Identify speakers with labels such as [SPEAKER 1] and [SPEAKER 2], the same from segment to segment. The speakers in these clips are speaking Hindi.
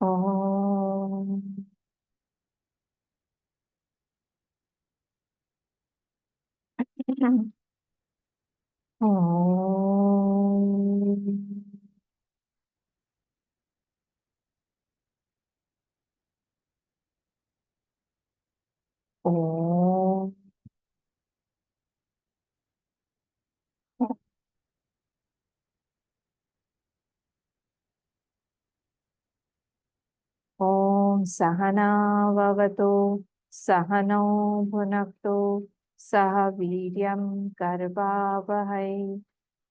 [SPEAKER 1] ओम। ओम। ओम। ओम सहना ववतु सहनौ भुनक्तु सह वीर्यं करवावहै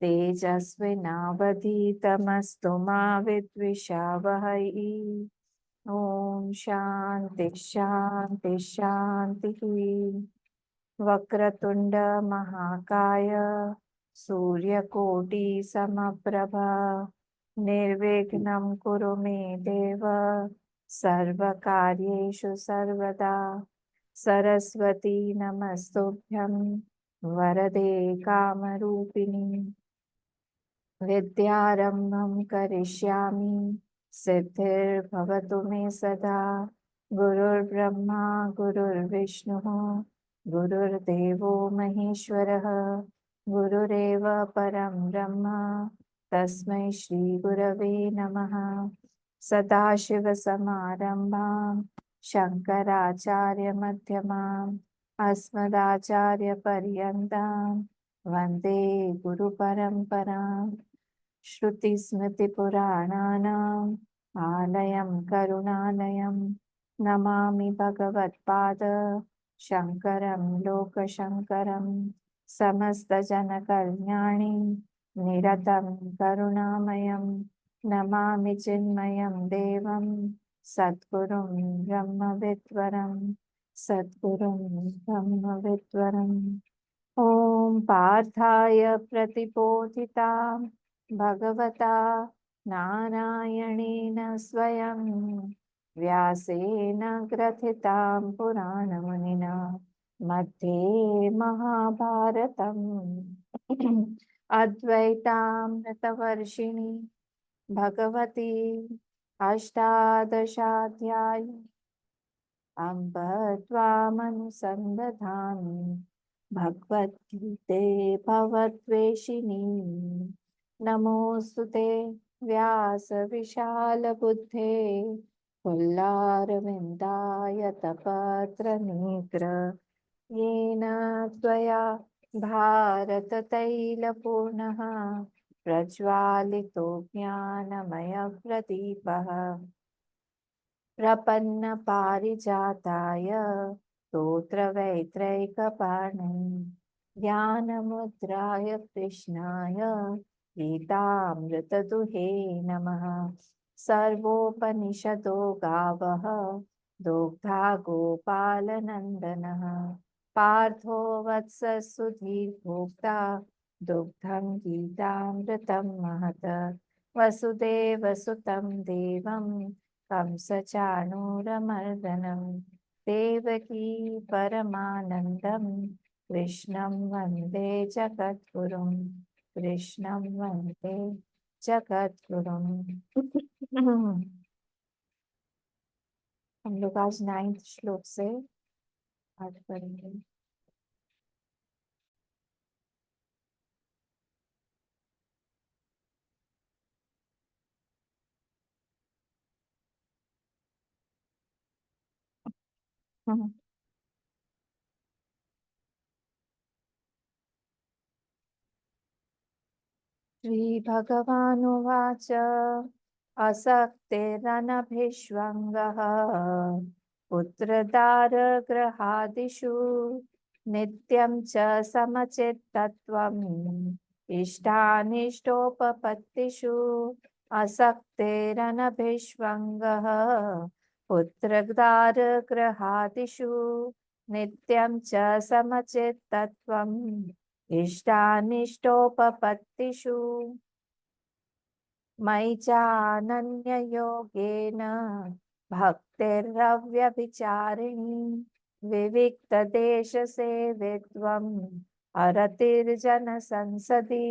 [SPEAKER 1] तेजस्विनावधीतमस्तु मा विद्विषावहै। ओम शांति शांति शांति। वक्रतुंड महाकाय सूर्यकोटि समप्रभा निर्विघ्नं कुरु मे देव सर्वकार्येषु सर्वदा। सरस्वती नमस्तुभ्यं वरदे कामरूपिणी विद्यारंभं करिष्यामि सिद्धिर्भवतु मे सदा। गुरुर्ब्रह्मा गुरुर्विष्णुः गुरुर्देवो महेश्वरः गुरुरेव परं ब्रह्म तस्मै श्री गुरवे नमः। सदाशिवसमारम्भां शङ्कराचार्यमध्यमाम् अस्मदाचार्यपर्यन्तां वन्दे गुरुपरम्पराम्। श्रुतिस्मृतिपुराणानाम् आलयं करुणालयं नमामि भगवत्पाद शङ्करं लोकशङ्करं। समस्तजनकल्याणे निरतं करुणामयं नमामि चिन्मयं देवं सद्गुरुं ब्रह्मविद्वरं सद्गुरुं ब्रह्मविद्वरम्। ॐ पार्थाय प्रतिबोधितां भगवता नारायणेन स्वयं व्यासेन ग्रथितां पुराणमुनिना मध्ये महाभारतम् अद्वैतामृतवर्षिणि भगवती अष्टादशाध्यायी अम्ब त्वामनुसन्दधामि भगवद्गीते भवद्वेषिणी। नमोऽस्तु ते व्यासविशालबुद्धे फुल्लारविन्दायतपत्रनेत्र येन त्वया भारततैलपूर्णः प्रज्वालितो ज्ञानमयप्रदीपः प्रपन्नपारिजाताय स्तोत्रवैत्रैकपाणिन् ज्ञानमुद्राय कृष्णाय गीतामृतदुहे नमः। सर्वोपनिषदो गावः दुग्धा गोपालनन्दनः पार्थो वत्स सुधीर्भोक्ता दुग्धं गीतामृतं महत्। वसुदेवसुतं देवं कंसचाणूरमर्दनं देवकी परमानन्दं कृष्णं वन्दे जगद्गुरुं कृष्णं वन्दे जगद्गुरुं। हम लोग आज 9th श्लोक से पाठ करेंगे। श्रीभगवानुवाच असक्तिरनभिष्वङ्गः पुत्रदारगृहादिषु नित्यं च समचित्तत्वम् इष्टानिष्टोपपत्तिषु असक्तिरनभिष्वङ्गः पुत्रदारगृहादिषु नित्यं च समचित्तत्वम् इष्टानिष्टोपपत्तिषु मयि चानन्ययोगेन भक्तिरव्यभिचारिणी विविक्तदेशसेवित्वम् अरतिर्जनसंसदि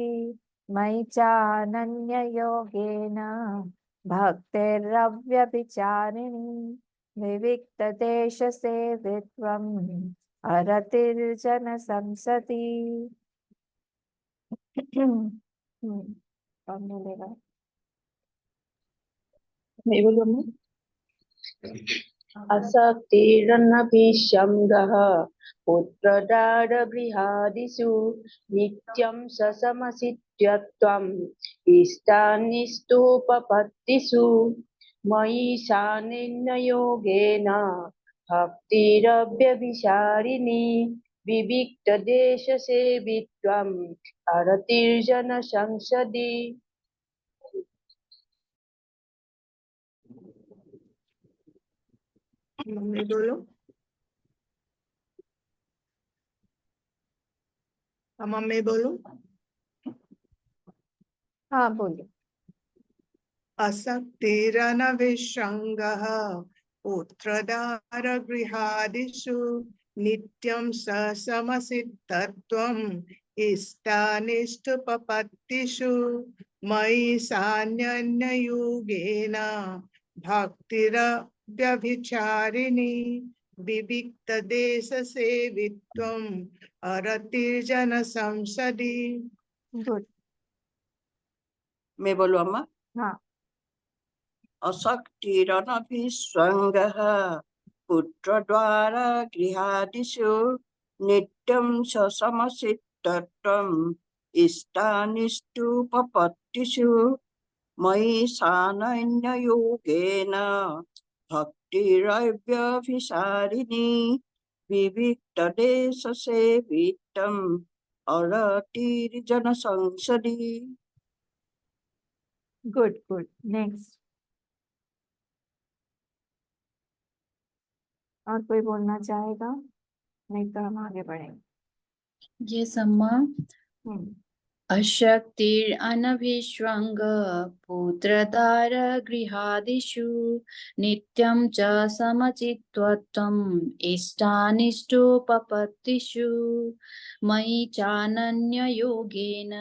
[SPEAKER 1] मयि चानन्ययोगेन भक्तिरव्यभिचारिणी विविक्तदेशसेवित्वम् अरतिर्जनसंसदि। कौन बोलेगा?
[SPEAKER 2] मैं बोलूँ? असक्तिरनभिषङ्गः पुत्रदारगृहादिषु नित्यं ससमसित्यत्वम् इष्टानिष्टोपपत्तिषु मयि सानिध्ययोगेन भक्तिरव्यभिचारिणी विविक्तदेशसेवित्वम् अरतिर्जनसंसदि।
[SPEAKER 3] मम्मी बोलो। मम्मी बोलो।
[SPEAKER 1] हाँ बोलिए।
[SPEAKER 3] असक्तिरनभिषङ्गः पुत्रदारगृहादिषु नित्यं ससमसिद्धत्वम् इष्टानिष्टोपपत्तिषु मयि सान्यन्ययोगेन भक्तिरव्यभिचारिणी विविक्तदेशसेवित्वम् अरतिर्जनसंसदि।
[SPEAKER 1] गुड।
[SPEAKER 2] मैं बोलूँ अम्मा?
[SPEAKER 1] हाँ।
[SPEAKER 2] असक्तिरनभिषङ्गः पुत्रद्वारा गृहादिषु नित्यं ससमसिद्धत्वम् इष्टानिष्टोपपत्तिषु मयि सानन्ययोगेन भक्तिरव्यभिचारिणी विविक्तदेशसेवित्वम् अरतिर्जनसंसदि।
[SPEAKER 1] Good good. नेक्स्ट। और कोई बोलना चाहेगा? नहीं तो हम आगे बढ़ेंगे।
[SPEAKER 4] ये सम्मा अशक्तिरनभिष्वङ्ग पुत्रदार गृहादिषु नित्यं च समचित्त्वम् इष्टानिष्टोपपत्तिषु मयि चानन्ययोगेन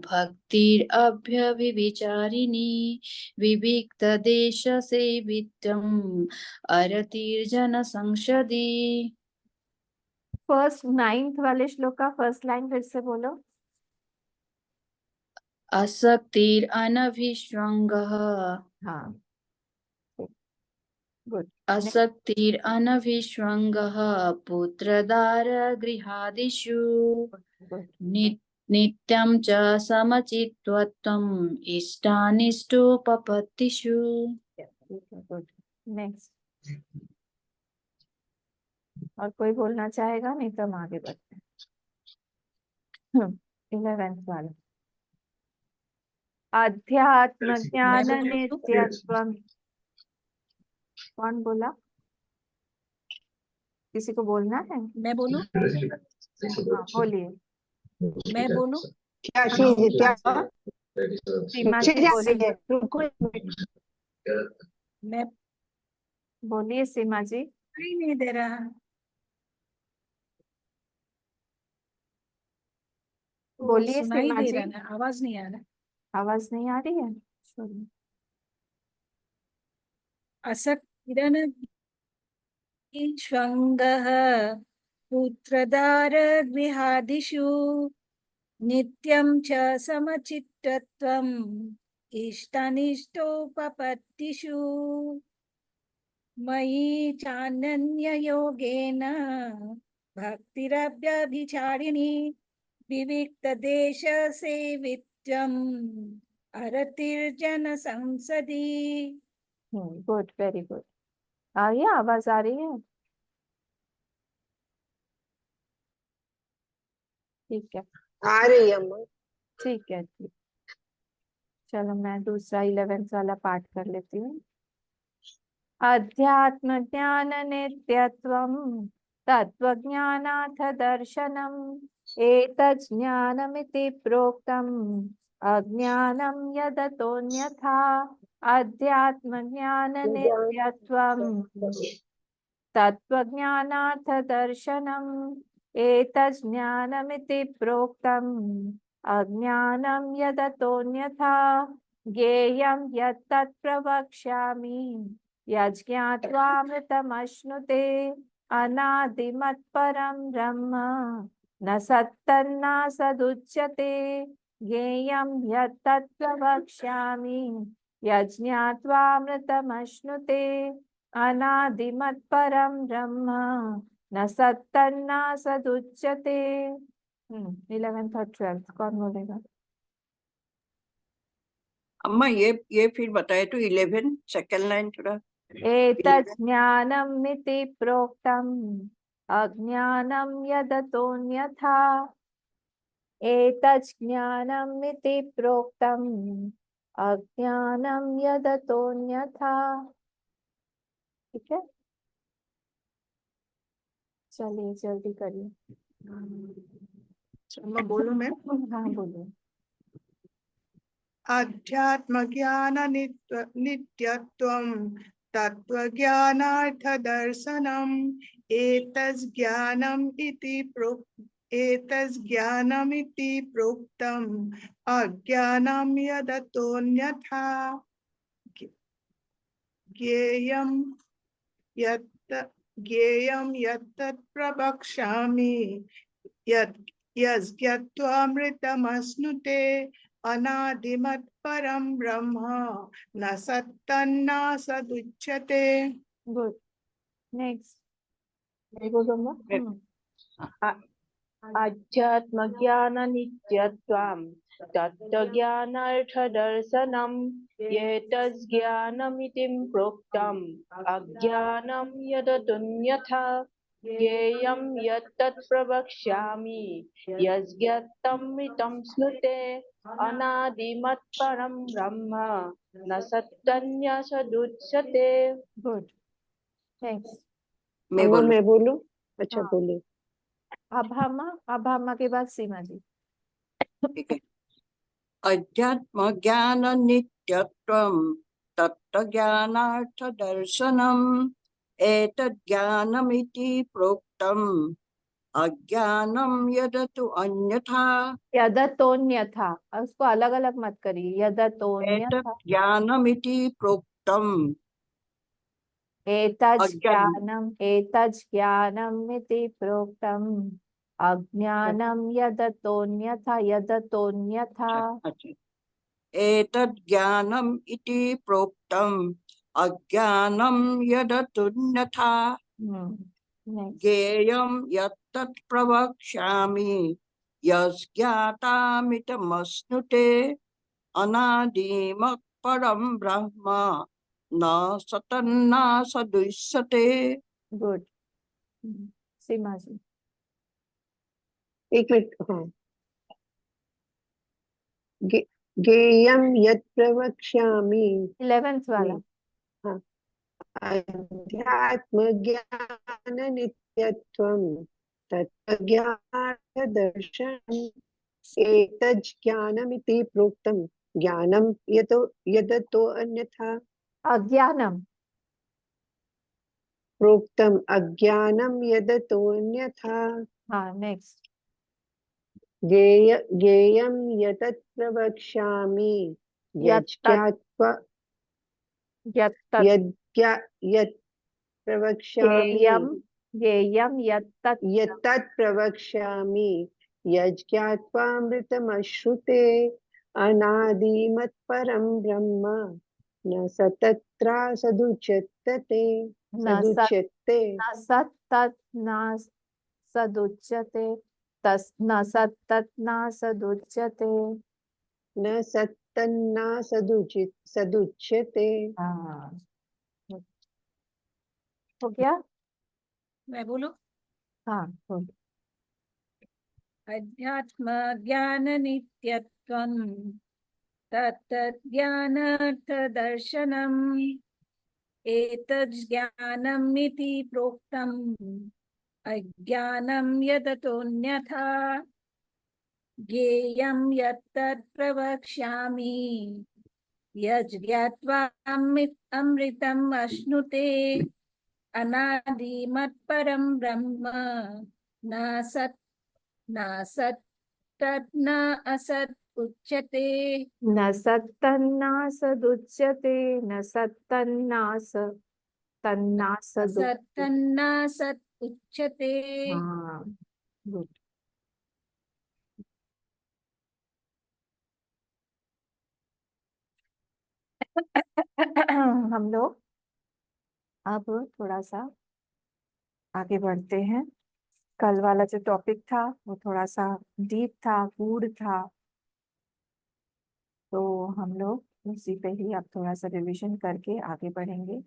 [SPEAKER 4] भक्तिरव्यभिचारिणी विविक्तदेशसेवित्वम् अरतिर्जनसंसदि।
[SPEAKER 1] फर्स्ट 9th वाले श्लोक का फर्स्ट लाइन फिर से बोलो।
[SPEAKER 4] असक्तिरनभिष्वङ्गः।
[SPEAKER 1] हाँ गुड।
[SPEAKER 4] असक्तिरनभिष्वङ्गः पुत्रदार गृहादिषु नित्यं च समचित्त्वम् इष्टानिष्टोपपत्तिषु।
[SPEAKER 1] गुड। नेक्स्ट। और कोई बोलना चाहेगा? नहीं तो हम आगे बढ़ते हैं। 11th वाला अध्यात्म ज्ञान नित्यत्वम्। कौन बोला? किसी को बोलना है?
[SPEAKER 5] मैं बोलूं?
[SPEAKER 1] हाँ बोलिए।
[SPEAKER 5] मैं बोलूं?
[SPEAKER 3] क्या
[SPEAKER 1] हाँ,
[SPEAKER 3] चीज? क्या
[SPEAKER 1] सीमा जी बोलिए।
[SPEAKER 5] मैं
[SPEAKER 1] बोलिए सीमा जी।
[SPEAKER 5] नहीं दे रहा।
[SPEAKER 1] बोलिए
[SPEAKER 5] सुनाई
[SPEAKER 1] सीमा
[SPEAKER 5] दे
[SPEAKER 1] जी।
[SPEAKER 5] रहा ना, आवाज नहीं आ रहा।
[SPEAKER 1] आवाज नहीं आ रही है? छोड़िए।
[SPEAKER 5] असक्तिरनभिष्वङ्गः पुत्रदार गृहादिषु नित्यं च समचित्तत्वम् इष्टानिष्टोपपत्तिषु मयि चानन्ययोगेन भक्तिरव्यभिचारिणी विविक्तदेशसेवित्वम् अरतिर्जनसंसदि।
[SPEAKER 1] गुड। Very good. आ रही है? आवाज आ रही है? ठीक है।
[SPEAKER 3] आ रही है अम्मा।
[SPEAKER 1] ठीक है ठीक। चलो मैं दूसरा 11th वाला पाठ कर लेती हूँ। अध्यात्म ज्ञान नित्यत्वम् तत्त्वज्ञानाथ दर्शनम् एतज्ज्ञानमिति प्रोक्तम् अज्ञानं यदतोऽन्यथा। अध्यात्म ज्ञान नित्यत्वम् तत्त्वज्ञानाथ दर्शनम् एतज्ज्ञानमिति प्रोक्तम् अज्ञानं यदतोऽन्यथा। ज्ञेयं यत्तत् प्रवक्ष्यामि यज्ञात्वामृतमश्नुते अनादिमत्परं ब्रह्म न सत्तन्नासदुच्यते ज्ञेयं यत्तत् प्रवक्ष्यामि यज्ञात्वामृतमश्नुते अनादिमत्परं ब्रह्म न सत्तन्नासदुच्यते। 11th और 12th कौन बोलेगा?
[SPEAKER 2] अम्मा ये फिर बताए तो 11 सेकंड लाइन थोड़ा।
[SPEAKER 1] एतत् ज्ञानमिति प्रोक्तम् अज्ञानं यदतोऽन्यथा एतत् ज्ञानमिति प्रोक्तम् अज्ञानं यदतोऽन्यथा। ठीक है, चलिए जल्दी करिए।
[SPEAKER 3] मैं बोलूं मैं?
[SPEAKER 1] हाँ बोलिए।
[SPEAKER 3] अध्यात्म ज्ञान नित्यत्वं तत्त्वज्ञानार्थ दर्शनम् एतज्ज्ञानमिति प्रोक्तम् अज्ञानं यदतोऽन्यथा ज्ञेयं यत्तत् प्रवक्ष्यामि यज्ञत्वामृतमश्नुते अनादिमत्परं ब्रह्म न सत्तन्नासदुच्यते।
[SPEAKER 1] गुड, नेक्स्ट बोलूंगा।
[SPEAKER 6] अध्यात्मज्ञाननित्यत्वं तत्त्वज्ञानार्थदर्शनम् एतज्ज्ञानमिति प्रोक्तम् अज्ञानं यदतोऽन्यथा ज्ञेयं यत्तत् प्रवक्ष्यामि यज्ञत्वमृतं स्नुते अनादिमत्परं ब्रह्म न सत्तन्नासदुच्यते।
[SPEAKER 1] गुड, नेक्स्ट
[SPEAKER 2] मैं बोलूं?
[SPEAKER 7] मैं बोलूं? अच्छा
[SPEAKER 1] हाँ।
[SPEAKER 7] बोलिए।
[SPEAKER 1] अभामा के बाद सीमा जी।
[SPEAKER 2] ठीक है। अध्यात्म ज्ञान नित्यत्वं तत्त्वज्ञानार्थ दर्शनम् एतज्ज्ञानमिति प्रोक्तम् अज्ञानं यदतु अन्यथा
[SPEAKER 1] यदतोऽन्यथा, उसको अलग अलग मत करिए। यदतोऽन्यथा,
[SPEAKER 2] एतज्ज्ञानमिति प्रोक्तम्
[SPEAKER 1] एतज्ज्ञानमिति प्रोक्तम् अज्ञानं यदतोऽन्यथा। यदतोऽन्यथा,
[SPEAKER 2] अच्छा, एतज्ज्ञानम् इति प्रोक्तम् अज्ञानं यदतोऽन्यथा
[SPEAKER 1] नेक्स्ट
[SPEAKER 2] ज्ञेयं यत्तत् प्रवक्ष्यामि यज्ञातामितमश्नुते अनादिमत्परं ब्रह्म न सत्तन्नासदुच्यते।
[SPEAKER 1] गुड, सीमा जी।
[SPEAKER 7] एक मिनट। हाँ, ज्ञेयं यत् प्रवक्ष्यामि
[SPEAKER 1] 11th वाला।
[SPEAKER 7] हाँ, अध्यात्मज्ञाननित्यत्वं तत्त्वज्ञानार्थदर्शनम् एतज्ज्ञानमिति प्रोक्तं ज्ञानं यदतो अन्यथा
[SPEAKER 1] अज्ञानम,
[SPEAKER 7] प्रोक्तम् अज्ञानं यदतो अन्यथा
[SPEAKER 1] हाँ नेक्स्ट।
[SPEAKER 7] ज्ञेयं यतत् प्रवक्ष्यामि
[SPEAKER 1] यत्तत्
[SPEAKER 7] यत् प्रवक्ष्यामि
[SPEAKER 1] ज्ञेयं यत्तत्
[SPEAKER 7] यत्तत् प्रवक्ष्यामि यज्ञात्वामृतमश्नुते अनादिमत्परं ब्रह्म न सदुच्यते
[SPEAKER 1] न सत्तत् न सदुच्यते न सत्तत् न सदुच्यते।
[SPEAKER 7] न सत्तन्ना सदुच्यते।
[SPEAKER 1] हाँ, हो गया।
[SPEAKER 5] मैं बोलूं?
[SPEAKER 1] हाँ बोल।
[SPEAKER 5] अध्यात्म ज्ञान नित्यत्वं तत्तज्ज्ञानार्थ दर्शनम् एतज्ज्ञानमिति प्रोक्तम् अज्ञानं यदतोऽन्यथा ज्ञेयं यत्तत् प्रवक्ष्यामि यज्ञात्वा अमृतम् अश्नुते अनादिमत्परं ब्रह्म न सत् तत् न असत् उच्यते
[SPEAKER 1] न सत्तन्नासदुच्यते, न सत्तन्नास, तन्नासदु।
[SPEAKER 5] असत्तन्नासत् उच्यते।
[SPEAKER 1] हाँ, good. हम लोग अब थोड़ा सा आगे बढ़ते हैं। कल वाला जो टॉपिक था वो थोड़ा सा डीप था, गूढ़ था, तो हम लोग उसी पे ही अब थोड़ा सा रिवीजन करके आगे बढ़ेंगे।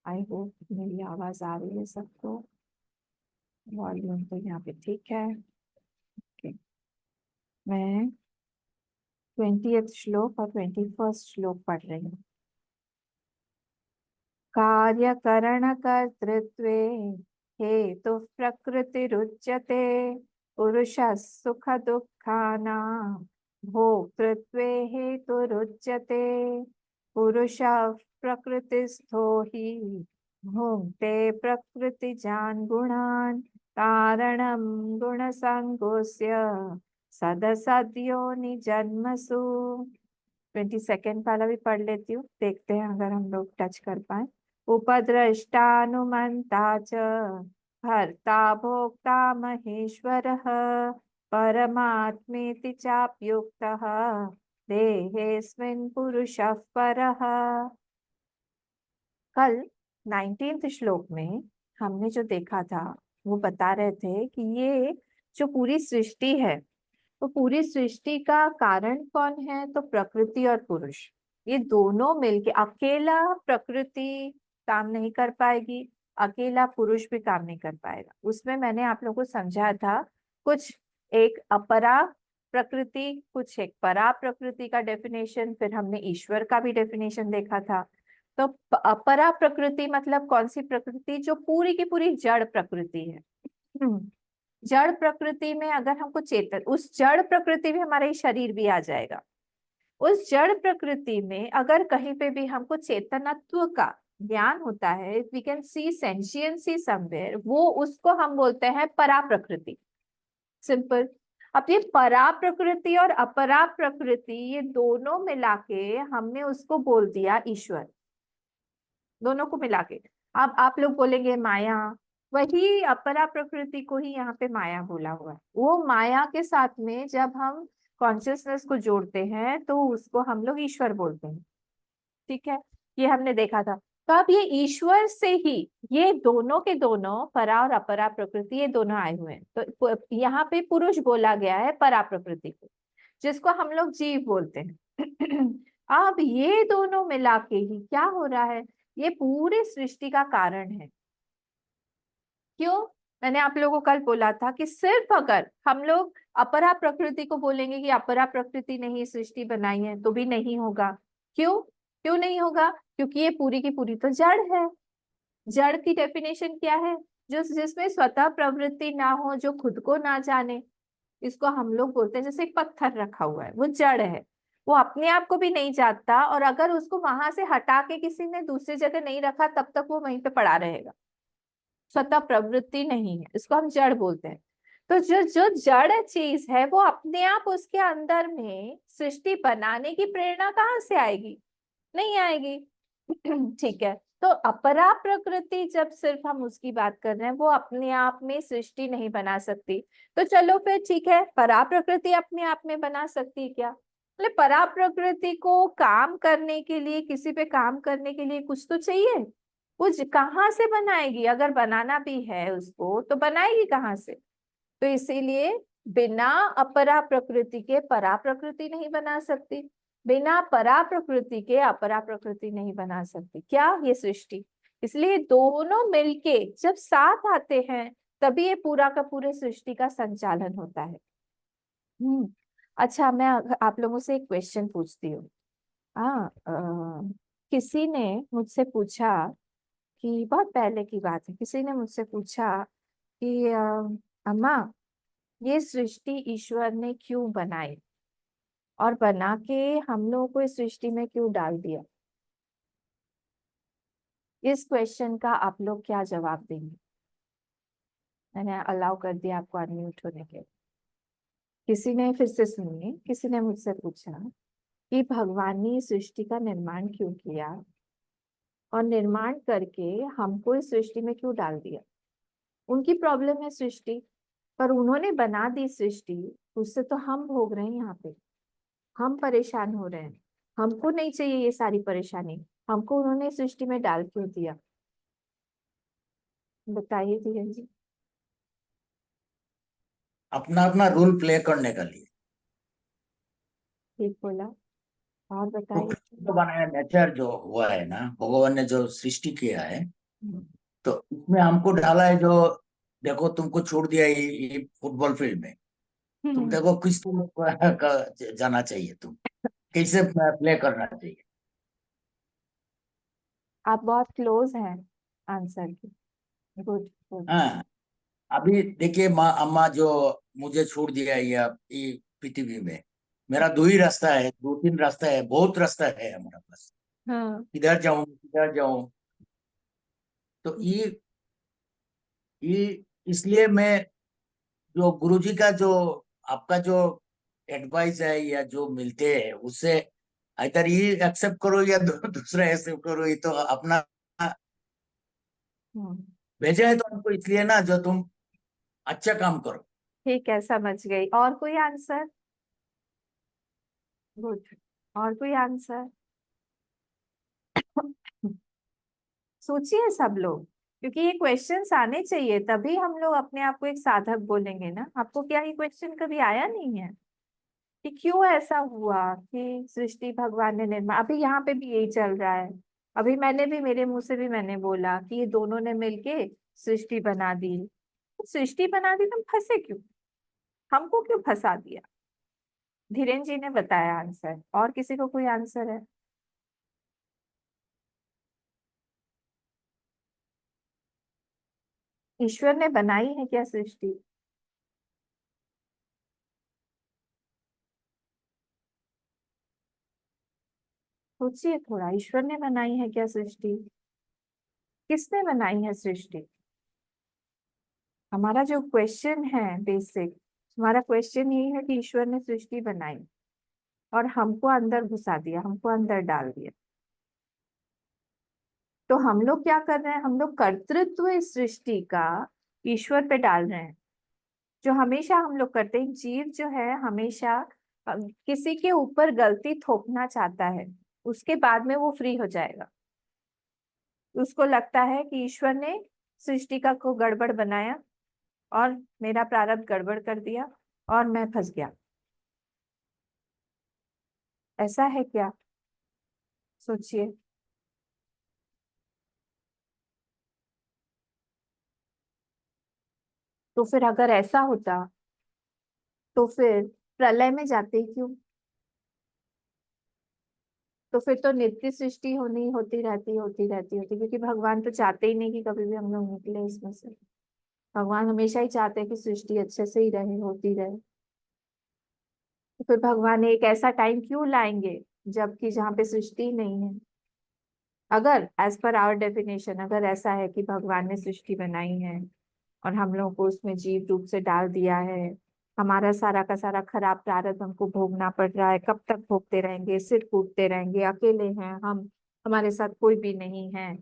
[SPEAKER 1] आई होप मेरी आवाज आ रही है सबको, वॉल्यूम तो यहाँ पे ठीक है। ओके, मैं 20th श्लोक और 21st श्लोक पढ़ रही हूँ। कार्यकरण कर्तृत्वे हेतु प्रकृतिरुच्यते, पुरुषः सुख दुःखानां भोक्तृत्वे हेतुरुच्यते, पुरुषः प्रकृतिस्थो हि भुङ्क्ते प्रकृतिजान् गुणान्, कारणं गुणसङ्गोऽस्य सदसद्योनि जन्मसु। 22nd वाला भी पढ़ लेती हूँ, देखते हैं अगर हम लोग टच कर पाए। उपद्रष्टानुमन्ता च भर्ता भोक्ता महेश्वरः, परमात्मेति चाप्युक्तः देहेऽस्मिन् पुरुषः परः। कल 19th श्लोक में हमने जो देखा था वो बता रहे थे कि ये जो पूरी सृष्टि है, तो पूरी सृष्टि का कारण कौन है? तो प्रकृति और पुरुष, ये दोनों मिलके, अकेला प्रकृति काम नहीं कर पाएगी, अकेला पुरुष भी काम नहीं कर पाएगा। उसमें मैंने आप लोगों को समझाया था कुछ, एक अपरा प्रकृति, कुछ एक परा प्रकृति का डेफिनेशन, फिर हमने ईश्वर का भी डेफिनेशन देखा था। तो अपरा प्रकृति मतलब कौन सी प्रकृति? जो पूरी की पूरी जड़ प्रकृति है। जड़ प्रकृति में अगर हमको चेतन, उस जड़ प्रकृति में हमारा ये शरीर भी आ जाएगा। उस जड़ प्रकृति में अगर कहीं पे भी हमको चेतनत्व का ज्ञान होता है, वी कैन सी सेंशियंसी समवेयर, वो उसको हम बोलते हैं परा प्रकृति। सिंपल। अब ये परा प्रकृति और अपरा प्रकृति, ये दोनों मिला के हमने उसको बोल दिया ईश्वर। दोनों को मिला के अब आप लोग बोलेंगे माया, वही अपरा प्रकृति को ही यहाँ पे माया बोला हुआ है। वो माया के साथ में जब हम कॉन्शियसनेस को जोड़ते हैं तो उसको हम लोग ईश्वर बोलते हैं। ठीक है, ये हमने देखा था। तो अब ये ईश्वर से ही ये दोनों के दोनों, परा और अपरा प्रकृति, ये दोनों आए हुए हैं। तो यहाँ पे पुरुष बोला गया है परा प्रकृति को, जिसको हम लोग जीव बोलते हैं। अब ये दोनों मिला के ही क्या हो रहा है? ये पूरी सृष्टि का कारण है। क्यों? मैंने आप लोगों को कल बोला था कि सिर्फ अगर हम लोग अपरा प्रकृति को बोलेंगे कि अपरा प्रकृति ने ही सृष्टि बनाई है, तो भी नहीं होगा। क्यों? क्यों नहीं होगा? क्योंकि ये पूरी की पूरी तो जड़ है। जड़ की डेफिनेशन क्या है? जो जिसमें स्वतः प्रवृत्ति ना हो, जो खुद को ना जाने, इसको हम लोग बोलते हैं। जैसे एक पत्थर रखा हुआ है, वो जड़ है, वो अपने आप को भी नहीं जानता, और अगर उसको वहां से हटा के किसी ने दूसरी जगह नहीं रखा तब तक वो वहीं पे पड़ा रहेगा। स्वतः प्रवृत्ति नहीं है, इसको हम जड़ बोलते हैं। तो जो जो जड़ चीज है वो अपने आप उसके अंदर में सृष्टि बनाने की प्रेरणा कहाँ से आएगी? नहीं आएगी। ठीक है, तो अपरा प्रकृति जब सिर्फ हम उसकी बात कर रहे हैं, वो अपने आप में सृष्टि नहीं बना सकती। तो चलो फिर ठीक है, परा प्रकृति अपने आप में बना सकती है क्या? मतलब परा प्रकृति को काम करने के लिए, किसी पे काम करने के लिए कुछ तो चाहिए। वो कहाँ से बनाएगी? अगर बनाना भी है उसको तो बनाएगी कहाँ से? तो इसीलिए बिना अपरा प्रकृति के परा प्रकृति नहीं बना सकती, बिना परा प्रकृति के अपरा प्रकृति नहीं बना सकती। क्या? ये सृष्टि। इसलिए दोनों मिलके जब साथ आते हैं तभी ये पूरा का पूरे सृष्टि का संचालन होता है। अच्छा, मैं आप लोगों से एक क्वेश्चन पूछती हूँ। किसी ने मुझसे पूछा कि, बहुत पहले की बात है, किसी ने मुझसे पूछा कि अम्मा, ये सृष्टि ईश्वर ने क्यों बनाई और बना के हम लोगों को इस सृष्टि में क्यों डाल दिया? इस क्वेश्चन का आप लोग क्या जवाब देंगे? मैंने अलाउ कर दिया आपको अनम्यूट होने के। किसी ने, फिर से सुनिए, किसी ने मुझसे पूछा कि भगवान ने इस सृष्टि का निर्माण क्यों किया और निर्माण करके हमको इस सृष्टि में क्यों डाल दिया। उनकी प्रॉब्लम है सृष्टि, पर उन्होंने बना दी सृष्टि, उससे तो हम भोग रहे हैं, यहाँ पे हम परेशान हो रहे हैं। हमको नहीं चाहिए ये सारी परेशानी, हमको उन्होंने सृष्टि में डाल क्यों दिया, बताइए धीरेन जी।
[SPEAKER 8] अपना अपना रोल प्ले करने के लिए।
[SPEAKER 1] ठीक बोला, और
[SPEAKER 8] तो
[SPEAKER 1] बताइए।
[SPEAKER 8] जो बनाया नेचर जो हुआ है ना, भगवान ने जो सृष्टि किया है, तो इसमें हमको डाला है जो, देखो तुमको छोड़ दिया ये फुटबॉल फील्ड में, तुम देखो किस तरह का जाना चाहिए, तुम कैसे प्ले करना चाहिए।
[SPEAKER 1] आप बहुत क्लोज हैं आंसर की, गुड गुड।
[SPEAKER 8] हाँ, अभी देखिए माँ अम्मा जो मुझे छोड़ दिया ये पृथ्वी में, मेरा दो ही रास्ता है, दो तीन रास्ता है, बहुत रास्ता है हमारे पास,
[SPEAKER 1] हाँ,
[SPEAKER 8] किधर जाऊं किधर जाऊं। तो ये इसलिए मैं, जो गुरुजी का जो आपका जो एडवाइस है या जो मिलते हैं उससे, इधर ये एक्सेप्ट करो या दूसरा एक्सेप्ट करो, ये तो अपना भेजा है तो हमको इसलिए ना, जो तुम अच्छा काम करो।
[SPEAKER 1] ठीक है, समझ गई। और कोई आंसर? गुड, और कोई आंसर? सोचिए सब लोग, क्योंकि ये क्वेश्चंस आने चाहिए, तभी हम लोग अपने आप को एक साधक बोलेंगे ना। आपको क्या ये क्वेश्चन कभी आया नहीं है कि क्यों ऐसा हुआ कि सृष्टि भगवान ने निर्माण, अभी यहाँ पे भी यही चल रहा है। अभी मैंने भी, मेरे मुंह से भी मैंने बोला कि ये दोनों ने मिलके सृष्टि बना दी। तो सृष्टि बना दी, तुम फंसे क्यों, हमको क्यों फंसा दिया? धीरेन जी ने बताया आंसर, और किसी को कोई आंसर है? ईश्वर ने बनाई है क्या सृष्टि? सोचिए थोड़ा, ईश्वर ने बनाई है क्या सृष्टि? किसने बनाई है सृष्टि? हमारा जो क्वेश्चन है बेसिक, हमारा क्वेश्चन यही है कि ईश्वर ने सृष्टि बनाई और हमको अंदर घुसा दिया, हमको अंदर डाल दिया। तो हम लोग क्या कर रहे हैं, हम लोग कर्तृत्व इस सृष्टि का ईश्वर पे डाल रहे हैं, जो हमेशा हम लोग करते हैं। जीव जो है हमेशा किसी के ऊपर गलती थोपना चाहता है, उसके बाद में वो फ्री हो जाएगा। उसको लगता है कि ईश्वर ने सृष्टि का को गड़बड़ बनाया और मेरा प्रारब्ध गड़बड़ कर दिया और मैं फंस गया। ऐसा है क्या? सोचिए। तो फिर अगर ऐसा होता तो फिर प्रलय में जाते ही क्यों? तो फिर तो नित्य सृष्टि होनी होती रहती होती रहती होती, क्योंकि भगवान तो चाहते ही नहीं कि कभी भी हम लोग निकले इसमें से। भगवान हमेशा ही चाहते हैं कि सृष्टि अच्छे से ही रहे, होती रहे। तो फिर भगवान एक ऐसा टाइम क्यों लाएंगे जबकि जहाँ पे सृष्टि ही नहीं है? अगर एज पर आवर डेफिनेशन, अगर ऐसा है कि भगवान ने सृष्टि बनाई है और हम लोगों को उसमें जीव रूप से डाल दिया है, हमारा सारा का सारा खराब प्रारब्ध हमको भोगना पड़ रहा है, कब तक भोगते रहेंगे, सिर कूटते रहेंगे, अकेले हैं हम, हमारे साथ कोई भी नहीं है।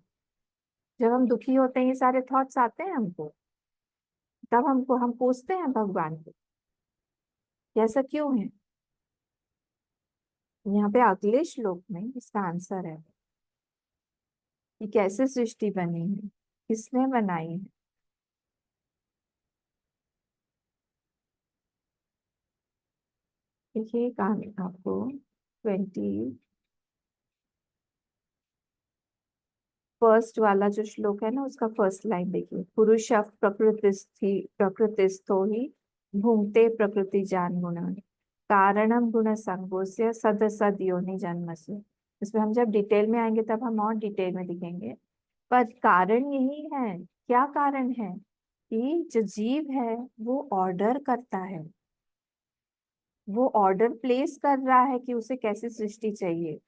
[SPEAKER 1] जब हम दुखी होते हैं ये सारे थॉट्स आते हैं हमको, तब हम पूछते हैं भगवान को कि ऐसा क्यों है। यहाँ पे अगले श्लोक में इसका आंसर है कि कैसे सृष्टि बनी है, किसने बनाई है। देखिए कहानी आपको 21st वाला जो श्लोक है ना, उसका फर्स्ट लाइन देखिए। पुरुष प्रकृतिस्थो ही भुंक्ते प्रकृति जान गुण कारणम गुण संगोस्य सद सद योनि जन्मस्य। इसमें हम जब डिटेल में आएंगे तब हम और डिटेल में दिखेंगे, पर कारण यही है। क्या कारण है? कि जो जीव है वो ऑर्डर करता है, वो ऑर्डर प्लेस कर रहा है कि उसे कैसी सृष्टि चाहिए।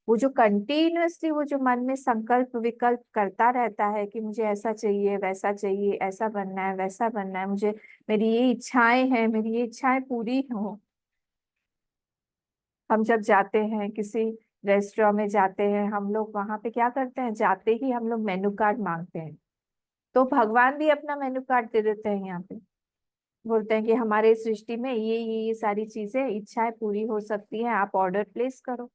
[SPEAKER 1] वो जो कंटिन्यूअसली वो जो मन में संकल्प विकल्प करता रहता है कि मुझे ऐसा चाहिए, वैसा चाहिए, ऐसा बनना है, वैसा बनना है, मुझे मेरी ये इच्छाएं हैं, मेरी ये इच्छाएं पूरी हो। हम जब जाते हैं किसी रेस्टोरेंट में जाते हैं, हम लोग वहां पे क्या करते हैं, जाते ही हम लोग मेनू कार्ड मांगते हैं। तो भगवान भी अपना मेनू कार्ड दे देते हैं यहाँ पे, बोलते हैं कि हमारे सृष्टि में ये सारी चीजें इच्छाएं पूरी हो सकती हैं, आप ऑर्डर प्लेस करो।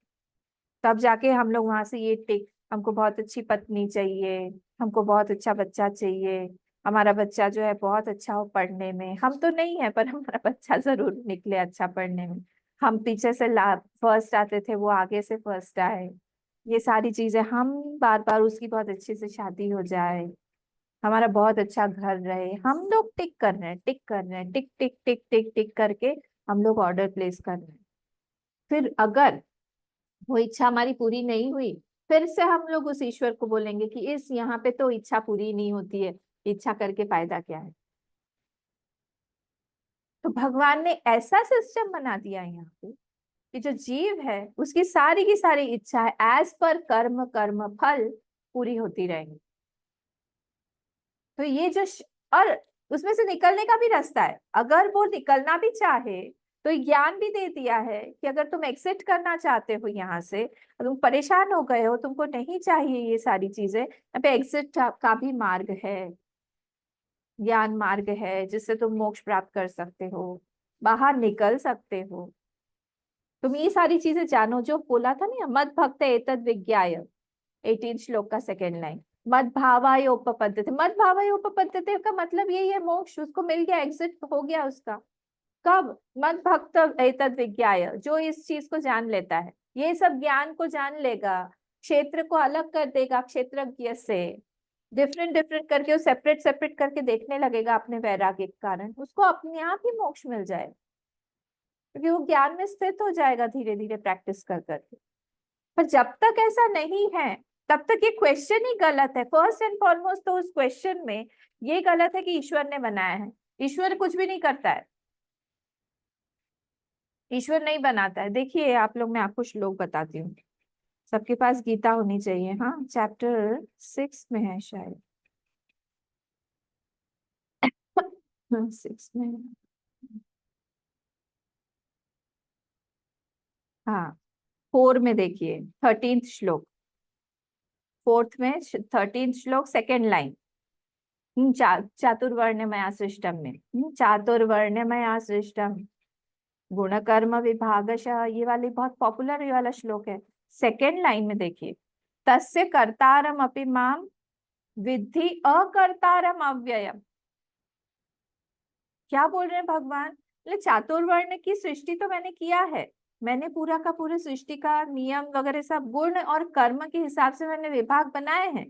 [SPEAKER 1] तब जाके हम लोग वहां से ये टिक, हमको बहुत अच्छी पत्नी चाहिए, हमको बहुत अच्छा बच्चा चाहिए, हमारा बच्चा जो है बहुत अच्छा हो पढ़ने में, हम तो नहीं है पर हमारा बच्चा जरूर निकले अच्छा पढ़ने में, हम पीछे से फर्स्ट आते थे वो आगे से फर्स्ट आए, ये सारी चीजें, हम बार बार उसकी बहुत अच्छे से शादी हो जाए, हमारा बहुत अच्छा घर रहे। हम लोग टिक कर रहे हैं, टिक कर रहे हैं, टिक टिक टिक टिक टिक करके हम लोग ऑर्डर प्लेस कर रहे हैं। फिर अगर वो इच्छा हमारी पूरी नहीं हुई, फिर से हम लोग उस ईश्वर को बोलेंगे कि इस यहाँ पे तो इच्छा पूरी नहीं होती है, इच्छा करके फायदा क्या है। तो भगवान ने ऐसा सिस्टम बना दिया है यहाँ पे कि जो जीव है उसकी सारी की सारी इच्छा एज पर कर्म कर्म फल पूरी होती रहेंगी। तो ये जो और उसमें से निकलने का भी रास्ता है, अगर वो निकलना भी चाहे तो ज्ञान भी दे दिया है कि अगर तुम एक्सिट करना चाहते हो यहाँ से, तुम परेशान हो गए हो, तुमको नहीं चाहिए ये सारी चीजें, यहाँ पे एग्जिट का भी मार्ग है, ज्ञान मार्ग है जिससे तुम मोक्ष प्राप्त कर सकते हो, बाहर निकल सकते हो। तुम ये सारी चीजें जानो, जो बोला था ना, मद भक्त एतद विज्ञाय, 18 श्लोक का सेकेंड लाइन, मद भावाय उपपद्यते। मद भावाय उपपद्यते का मतलब यही है मोक्ष, उसको मिल गया, एग्जिट हो गया उसका। कब? मद भक्त एतद विज्ञाय, जो इस चीज को जान लेता है, ये सब ज्ञान को जान लेगा, क्षेत्र को अलग कर देगा क्षेत्रज्ञ से, डिफरेंट डिफरेंट करके वो सेपरेट सेपरेट करके देखने लगेगा अपने वैराग्य के कारण, उसको अपने आप ही मोक्ष मिल जाए, क्योंकि वो ज्ञान में स्थित हो जाएगा धीरे धीरे प्रैक्टिस कर करके। पर जब तक ऐसा नहीं है तब तक ये क्वेश्चन ही गलत है। फर्स्ट एंड फॉरमोस्ट तो उस क्वेश्चन में ये गलत है कि ईश्वर ने बनाया है। ईश्वर कुछ भी नहीं करता है, ईश्वर नहीं बनाता है। देखिए आप लोग, मैं आपको श्लोक बताती हूँ, सबके पास गीता होनी चाहिए, हाँ, चैप्टर 6 में है शायद, 6 में, हाँ 4 में देखिए, 13th श्लोक, 4th में 13th श्लोक सेकेंड लाइन, चातुर्वर्ण्यमया सृष्टम में, चातुर्वर्ण्यमया सृष्टम गुण कर्म विभागशः, ये वाली बहुत पॉपुलर ये वाला श्लोक है। सेकेंड लाइन में देखिए, तस्य कर्तारम अपि माम विद्धि अकर्तारम अव्ययम। क्या बोल रहे हैं भगवान? चातुर्वर्ण की सृष्टि तो मैंने किया है, मैंने पूरा का पूरे सृष्टि का नियम वगैरह सब गुण और कर्म के हिसाब से मैंने विभाग बनाए हैं,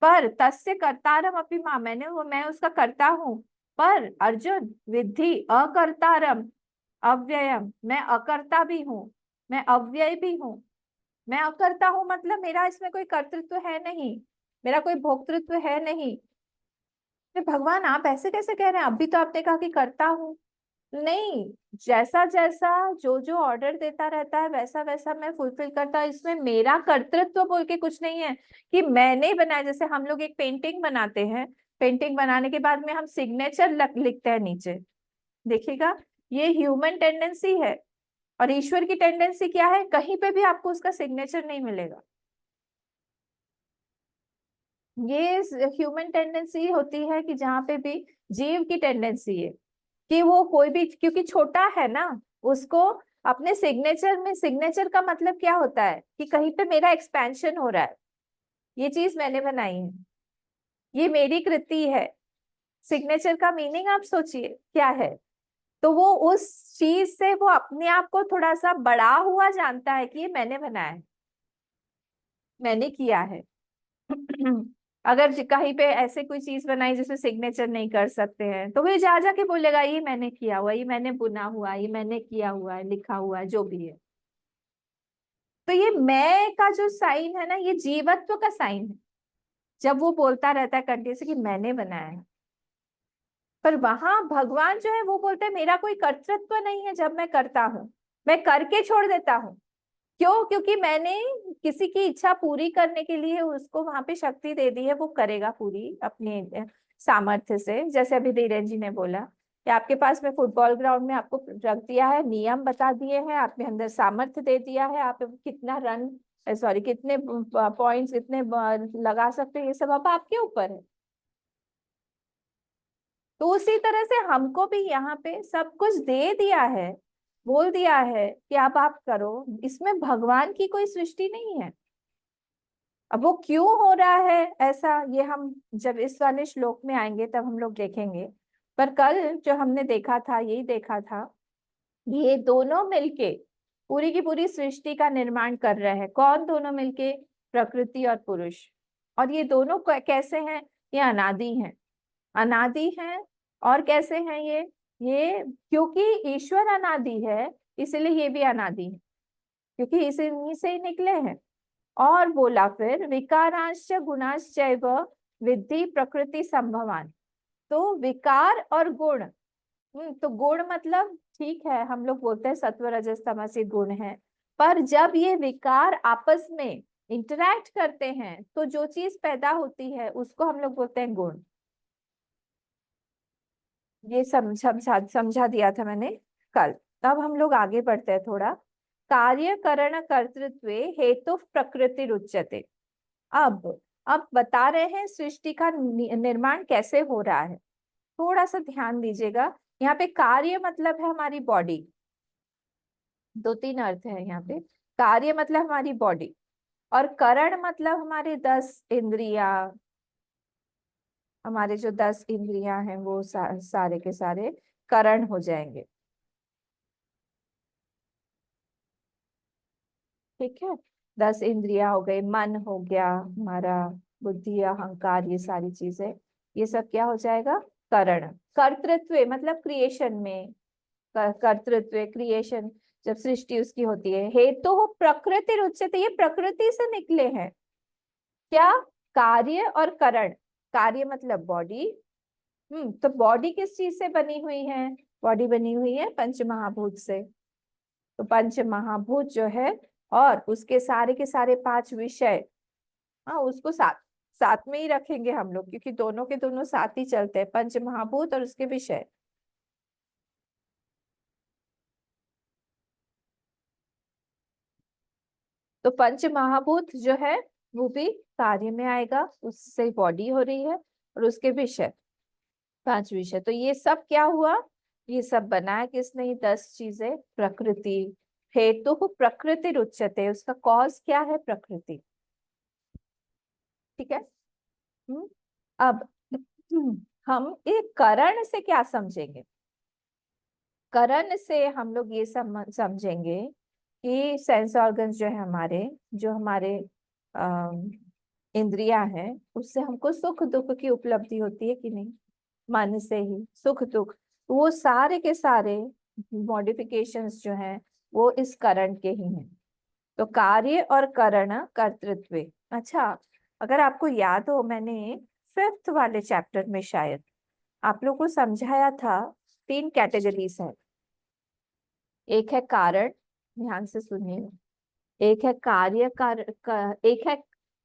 [SPEAKER 1] पर तस्य कर्तारम अपि मां, मैं उसका कर्ता हूं, पर अर्जुन विद्धि अकर्तारम अव्ययम, मैं अकर्ता भी हूँ, मैं अव्यय भी हूँ। मैं अकर्ता हूं मतलब मेरा इसमें कोई कर्तृत्व है नहीं, मेरा कोई भोक्तृत्व है नहीं। तो भगवान आप ऐसे कैसे कह रहे हैं, अभी तो आपने कहा कि करता हूँ। नहीं, जैसा जैसा जो जो ऑर्डर देता रहता है वैसा वैसा मैं फुलफिल करता हूँ, इसमें मेरा कर्तृत्व बोल के कुछ नहीं है कि मैंने बनाया। जैसे हम लोग एक पेंटिंग बनाते हैं, पेंटिंग बनाने के बाद में हम सिग्नेचर लिखते हैं नीचे, देखिएगा ये ह्यूमन टेंडेंसी है। और ईश्वर की टेंडेंसी क्या है, कहीं पे भी आपको उसका सिग्नेचर नहीं मिलेगा। ये ह्यूमन टेंडेंसी होती है कि जहाँ पे भी जीव की टेंडेंसी है कि वो कोई भी, क्योंकि छोटा है ना, उसको अपने सिग्नेचर में, सिग्नेचर का मतलब क्या होता है कि कहीं पे मेरा एक्सपेंशन हो रहा है, ये चीज मैंने बनाई है, ये मेरी कृति है। सिग्नेचर का मीनिंग आप सोचिए क्या है। तो वो उस चीज से वो अपने आप को थोड़ा सा बड़ा हुआ जानता है कि ये मैंने बनाया है, मैंने किया है। अगर कहीं पे ऐसे कोई चीज बनाई जिसमें सिग्नेचर नहीं कर सकते हैं, तो वो जा जाके बोलेगा ये मैंने किया हुआ, ये मैंने बुना हुआ, ये मैंने किया हुआ है, लिखा हुआ है, जो भी है। तो ये मैं का जो साइन है ना, ये जीवत्व का साइन है, जब वो बोलता रहता है कंटिन्यू से कि मैंने बनाया है। पर वहां भगवान जो है वो बोलते हैं मेरा कोई कर्तृत्व नहीं है, जब मैं करता हूं मैं करके छोड़ देता हूँ, क्यों? क्योंकि मैंने किसी की इच्छा पूरी करने के लिए उसको वहां पे शक्ति दे दी है, वो करेगा पूरी अपने सामर्थ्य से। जैसे अभी धीरेन जी ने बोला कि आपके पास में फुटबॉल ग्राउंड में आपको रख दिया है, नियम बता दिए हैं, आपने अंदर सामर्थ्य दे दिया है, आप कितना रन सॉरी कितने पॉइंट्स कितने लगा सकते हैं, ये सब अब आपके ऊपर है। तो उसी तरह से हमको भी यहाँ पे सब कुछ दे दिया है, बोल दिया है कि अब आप करो। इसमें भगवान की कोई सृष्टि नहीं है। अब वो क्यों हो रहा है ऐसा, ये हम जब इस वाले श्लोक में आएंगे तब हम लोग देखेंगे। पर कल जो हमने देखा था, यही देखा था, ये दोनों मिलके पूरी की पूरी सृष्टि का निर्माण कर रहे हैं। कौन दोनों मिलके? प्रकृति और पुरुष। और ये दोनों कैसे हैं? ये अनादि हैं, अनादि हैं। और कैसे हैं ये क्योंकि ईश्वर अनादि है, इसलिए ये भी अनादि है, क्योंकि इसी से ही निकले हैं। और बोला फिर विकारांश गुणाश्चैव विद्धि प्रकृति संभवान। तो विकार और गुण, तो गुण मतलब ठीक है, हम लोग बोलते हैं सत्व रजस तमसी गुण है, पर जब ये विकार आपस में इंटरैक्ट करते हैं तो जो चीज पैदा होती है उसको हम लोग बोलते हैं गुण। ये समझा दिया था मैंने कल। तब हम लोग आगे बढ़ते हैं थोड़ा। कार्य करण कर्तृत्व हेतु प्रकृति रुच्यते। अब बता रहे हैं सृष्टि का निर्माण कैसे हो रहा है। थोड़ा सा ध्यान दीजिएगा। यहाँ पे कार्य मतलब है हमारी बॉडी, दो तीन अर्थ है यहाँ पे। कार्य मतलब हमारी बॉडी, और करण मतलब हमारे 10 इंद्रिया, हमारे जो 10 इंद्रियां हैं वो सारे के सारे करण हो जाएंगे। ठीक है, 10 इंद्रियां हो गई, मन हो गया हमारा, बुद्धि अहंकार, ये सारी चीजें, ये सब क्या हो जाएगा? करण। कर्तृत्व मतलब क्रिएशन में, कर्तृत्व क्रिएशन, जब सृष्टि उसकी होती है। हेतु हो प्रकृति रुच्यते, ये प्रकृति से निकले हैं। क्या? कार्य और करण। कार्य मतलब बॉडी। तो बॉडी किस चीज से बनी हुई है? बॉडी बनी हुई है पंच महाभूत से। तो पंच महाभूत जो है, और उसके सारे के सारे 5 विषय, हाँ उसको साथ साथ में ही रखेंगे हम लोग, क्योंकि दोनों के दोनों साथ ही चलते हैं, पंच महाभूत और उसके विषय। तो पंच महाभूत जो है वो भी कार्य में आएगा, उससे बॉडी हो रही है, और उसके विषय 5 विषय। तो ये सब क्या हुआ? ये सब बनाया किसने? 10 चीजें, प्रकृति। हेतु प्रकृति रुच्यते, उसका कॉज क्या है? प्रकृति। ठीक है। अब हम एक करण से क्या समझेंगे? करण से हम लोग ये समझेंगे कि सेंस ऑर्गन्स जो है हमारे, जो हमारे इंद्रियां हैं, उससे हमको सुख दुख की उपलब्धि होती है कि नहीं? मन से ही सुख दुख, वो सारे के सारे मॉडिफिकेशंस जो हैं वो इस करण के ही हैं। तो कार्य और करण कर्तृत्व। अच्छा, अगर आपको याद हो, मैंने 5th वाले चैप्टर में शायद आप लोग को समझाया था, 3 कैटेगरीज है। एक है कारण, ध्यान से सुनिए, एक है कार्य एक है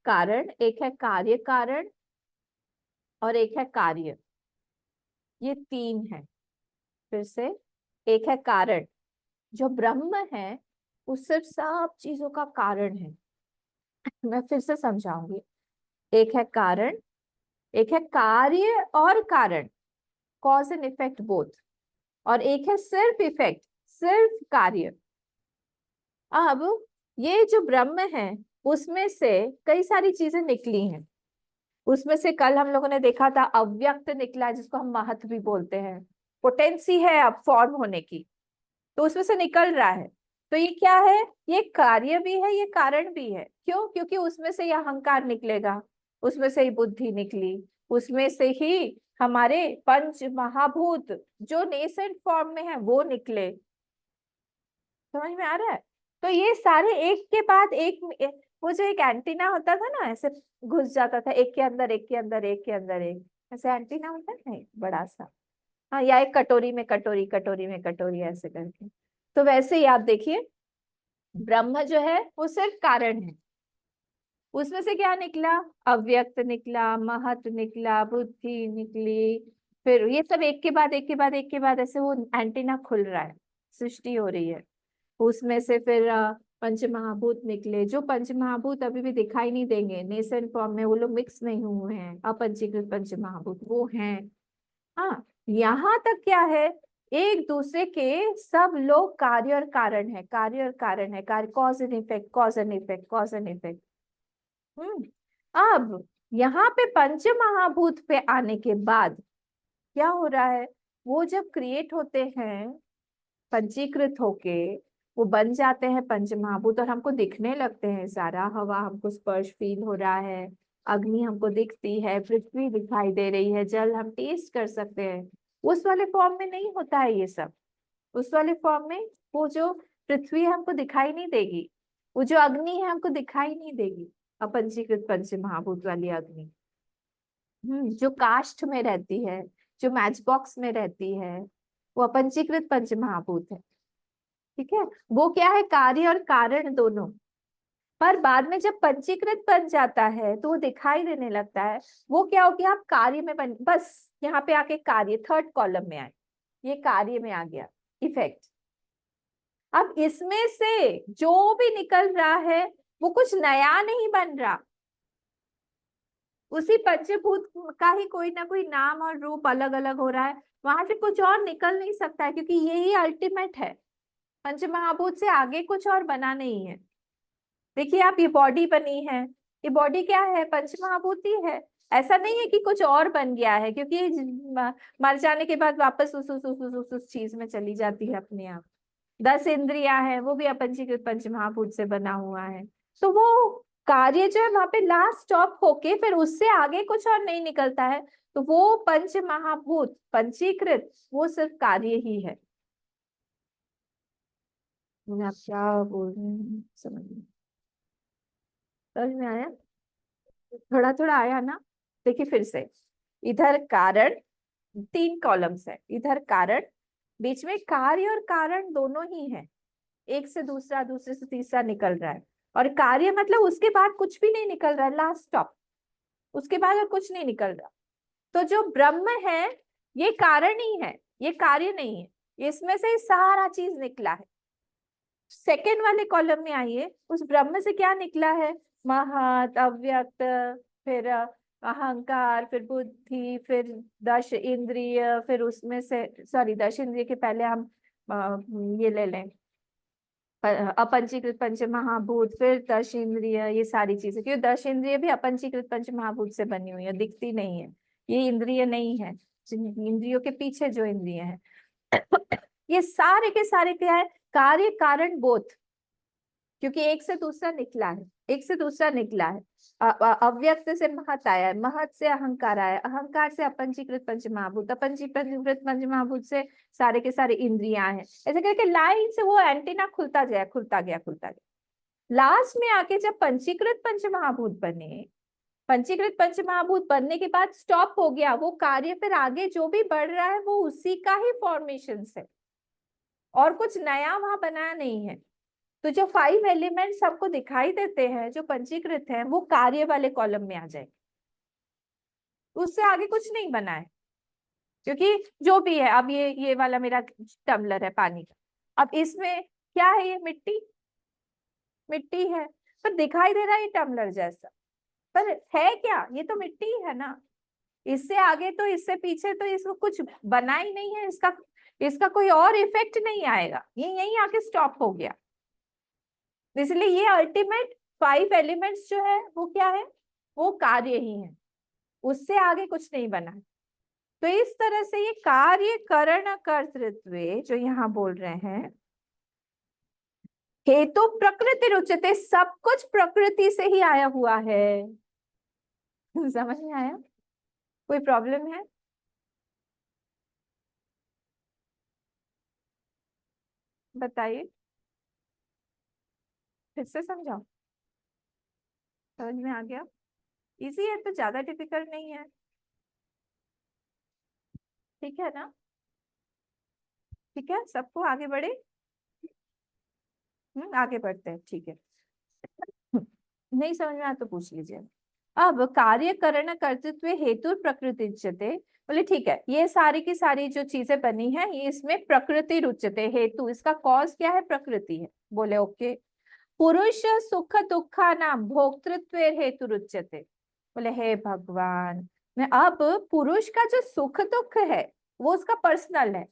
[SPEAKER 1] कारण, एक है कार्य कारण, और एक है कार्य। ये 3 है। फिर से, एक है कारण, जो ब्रह्म है वो सिर्फ सब चीजों का कारण है। मैं फिर से समझाऊंगी। एक है कारण, एक है कार्य और कारण, कॉज एंड इफेक्ट बोथ, और एक है सिर्फ इफेक्ट, सिर्फ कार्य। अब ये जो ब्रह्म है उसमें से कई सारी चीजें निकली हैं। उसमें से कल हम लोगों ने देखा था अव्यक्त निकला, जिसको हम महत्व भी बोलते हैं। पोटेंसी है अब फॉर्म होने की, तो उसमें से निकल रहा है। तो ये क्या है? ये कार्य भी है, ये कारण भी है। क्यों? क्योंकि उसमें से ये अहंकार निकलेगा, उसमें से ही बुद्धि निकली, उसमें से ही हमारे पंच महाभूत जो नेसेंट फॉर्म में है वो निकले। समझ में आ रहा है? तो ये सारे एक के बाद एक, वो जो एक एंटीना होता था ना, ऐसे घुस जाता था एक के अंदर एक के अंदर एक के अंदर एक, ऐसे एंटीना होता है ना बड़ा सा, हाँ, या एक कटोरी में कटोरी, कटोरी में कटोरी, ऐसे करके। तो वैसे ही आप देखिए, ब्रह्म जो है वो सिर्फ कारण है। उसमें से क्या निकला? अव्यक्त निकला, महत निकला, बुद्धि निकली, फिर ये सब एक के बाद एक के बाद एक के बाद ऐसे वो एंटीना खुल रहा है, सृष्टि हो रही है। उसमें से फिर पंच महाभूत निकले, जो पंच महाभूत अभी भी दिखाई नहीं देंगे नेसेंट फॉर्म में, वो लोग मिक्स नहीं हुए हैं, अपंचीकृत पंच महाभूत वो हैं। हाँ, यहाँ तक क्या है, एक दूसरे के सब लोग कार्य और कारण है, कार्य और कारण है, कार्य, cause and effect, cause and effect, cause and effect. अब यहाँ पे पंच महाभूत पे आने के बाद क्या हो रहा है, वो जब क्रिएट होते हैं पंचीकृत होके, वो बन जाते हैं पंच महाभूत और हमको दिखने लगते हैं सारा। हवा हमको स्पर्श फील हो रहा है, अग्नि हमको दिखती है, पृथ्वी दिखाई दे रही है, जल हम टेस्ट कर सकते हैं। उस वाले फॉर्म में नहीं होता है ये सब। उस वाले फॉर्म में वो जो पृथ्वी है हमको दिखाई नहीं देगी, वो जो अग्नि है हमको दिखाई नहीं देगी, अपंचीकृत पंच महाभूत वाली अग्नि। जो काष्ठ में रहती है, जो मैच बॉक्स में रहती है, वो अपंचीकृत पंच महाभूत है। ठीक है, वो क्या है, कार्य और कारण दोनों। पर बाद में जब पंचीकृत बन जाता है तो वो दिखाई देने लगता है। वो क्या हो गया, आप कार्य में बन, बस यहाँ पे आके कार्य थर्ड कॉलम में आए, ये कार्य में आ गया इफेक्ट। अब इसमें से जो भी निकल रहा है वो कुछ नया नहीं बन रहा, उसी पंचभूत का ही कोई ना कोई नाम और रूप अलग अलग हो रहा है, वहां से कुछ और निकल नहीं सकता है, क्योंकि यही अल्टीमेट है। पंच महाभूत से आगे कुछ और बना नहीं है। देखिए आप, ये बॉडी बनी है, ये बॉडी क्या है, पंच महाभूत ही है। ऐसा नहीं है कि कुछ और बन गया है, क्योंकि मर जाने के बाद वापस उस चीज में चली जाती है अपने आप। 10 इंद्रियां हैं, वो भी अपंचीकृत पंच महाभूत से बना हुआ है। तो वो कार्य जो है वहां पे लास्ट स्टॉप होके फिर उससे आगे कुछ और नहीं निकलता है। तो वो पंच महाभूत पंचीकृत वो सिर्फ कार्य ही है। आप क्या बोल रहे हैं समझ में आया? थोड़ा थोड़ा आया ना? देखिए फिर से, इधर कारण, 3 कॉलम्स है, इधर कारण, बीच में कार्य और कारण दोनों ही है, एक से दूसरा, दूसरे से तीसरा निकल रहा है। और कार्य मतलब उसके बाद कुछ भी नहीं निकल रहा है, लास्ट स्टॉप, उसके बाद और कुछ नहीं निकल रहा। तो जो ब्रह्म है ये कारण ही है, ये कार्य नहीं है, इसमें से सारा चीज निकला है। सेकेंड वाले कॉलम में आइए, उस ब्रह्म से क्या निकला है, महत, अव्यक्त, फिर अहंकार, फिर बुद्धि, फिर 10 इंद्रिय, फिर उसमें से, सॉरी 10 इंद्रिय के पहले हम ये ले लें अपंचीकृत पंच महाभूत, फिर 10 इंद्रिय, ये सारी चीजें, क्योंकि 10 इंद्रिय भी अपंचीकृत पंच महाभूत से बनी हुई है, दिखती नहीं है, ये इंद्रिय नहीं है, इंद्रियों के पीछे जो इंद्रिय है ये सारे के सारे क्या है, कार्य कारण बोध, क्योंकि एक से दूसरा निकला है, एक से दूसरा निकला है। अव्यक्त से महत आया है, महत से अहंकार आया, अहंकार से अपंचीकृत पंच महाभूत, अपंचीकृत पंच महाभूत से सारे के सारे इंद्रियां हैं। ऐसे करके लाइन से वो एंटीना खुलता गया, खुलता गया, खुलता गया। लास्ट में आके जब पंचीकृत पंच महाभूत बने, पंचीकृत पंच महाभूत बनने के बाद स्टॉप हो गया वो कार्य, फिर आगे जो भी बढ़ रहा है वो उसी का ही फॉर्मेशन है, और कुछ नया वहां बनाया नहीं है। तो जो 5 एलिमेंट्स हमको दिखाई देते हैं जो पंचीकृत हैं, वो कार्य वाले कॉलम में आ जाए, उससे आगे कुछ नहीं बना है। क्योंकि जो भी है, अब ये वाला मेरा टम्बलर है पानी का, अब इसमें क्या है, ये मिट्टी, मिट्टी है, पर दिखाई दे रहा है ये टम्बलर जैसा, पर है क्या, ये तो मिट्टी है ना। इससे आगे तो, इससे पीछे तो इसको कुछ बना ही नहीं है, इसका कोई और इफेक्ट नहीं आएगा, ये यहीं आके स्टॉप हो गया। इसलिए ये अल्टीमेट 5 एलिमेंट्स जो है वो क्या है, वो कार्य ही है, उससे आगे कुछ नहीं बना है। तो इस तरह से ये कार्य करण कर्तृत्व जो यहाँ बोल रहे हैं, हेतु प्रकृति रुचते, सब कुछ प्रकृति से ही आया हुआ है। समझ में आया? कोई प्रॉब्लम है? बताइए, फिर से समझाओ। समझ में आ गया? इजी है तो ज्यादा डिफिकल्ट नहीं है, ठीक है ना? ठीक है, सबको आगे बढ़े। आगे बढ़ते हैं, ठीक है। नहीं समझ में आया तो पूछ लीजिए। अब कार्य करण कर्तृत्व हेतु प्रकृति उच्यते, बोले ठीक है, ये सारी की सारी जो चीजें बनी है ये इसमें प्रकृति उच्यते, हेतु इसका कॉज क्या है, प्रकृति है। बोले ओके। पुरुष सुख दुखा नाम भोक्तृत्व हेतु उच्यते, बोले हे भगवान, मैं अब पुरुष का जो सुख दुख है वो उसका पर्सनल है।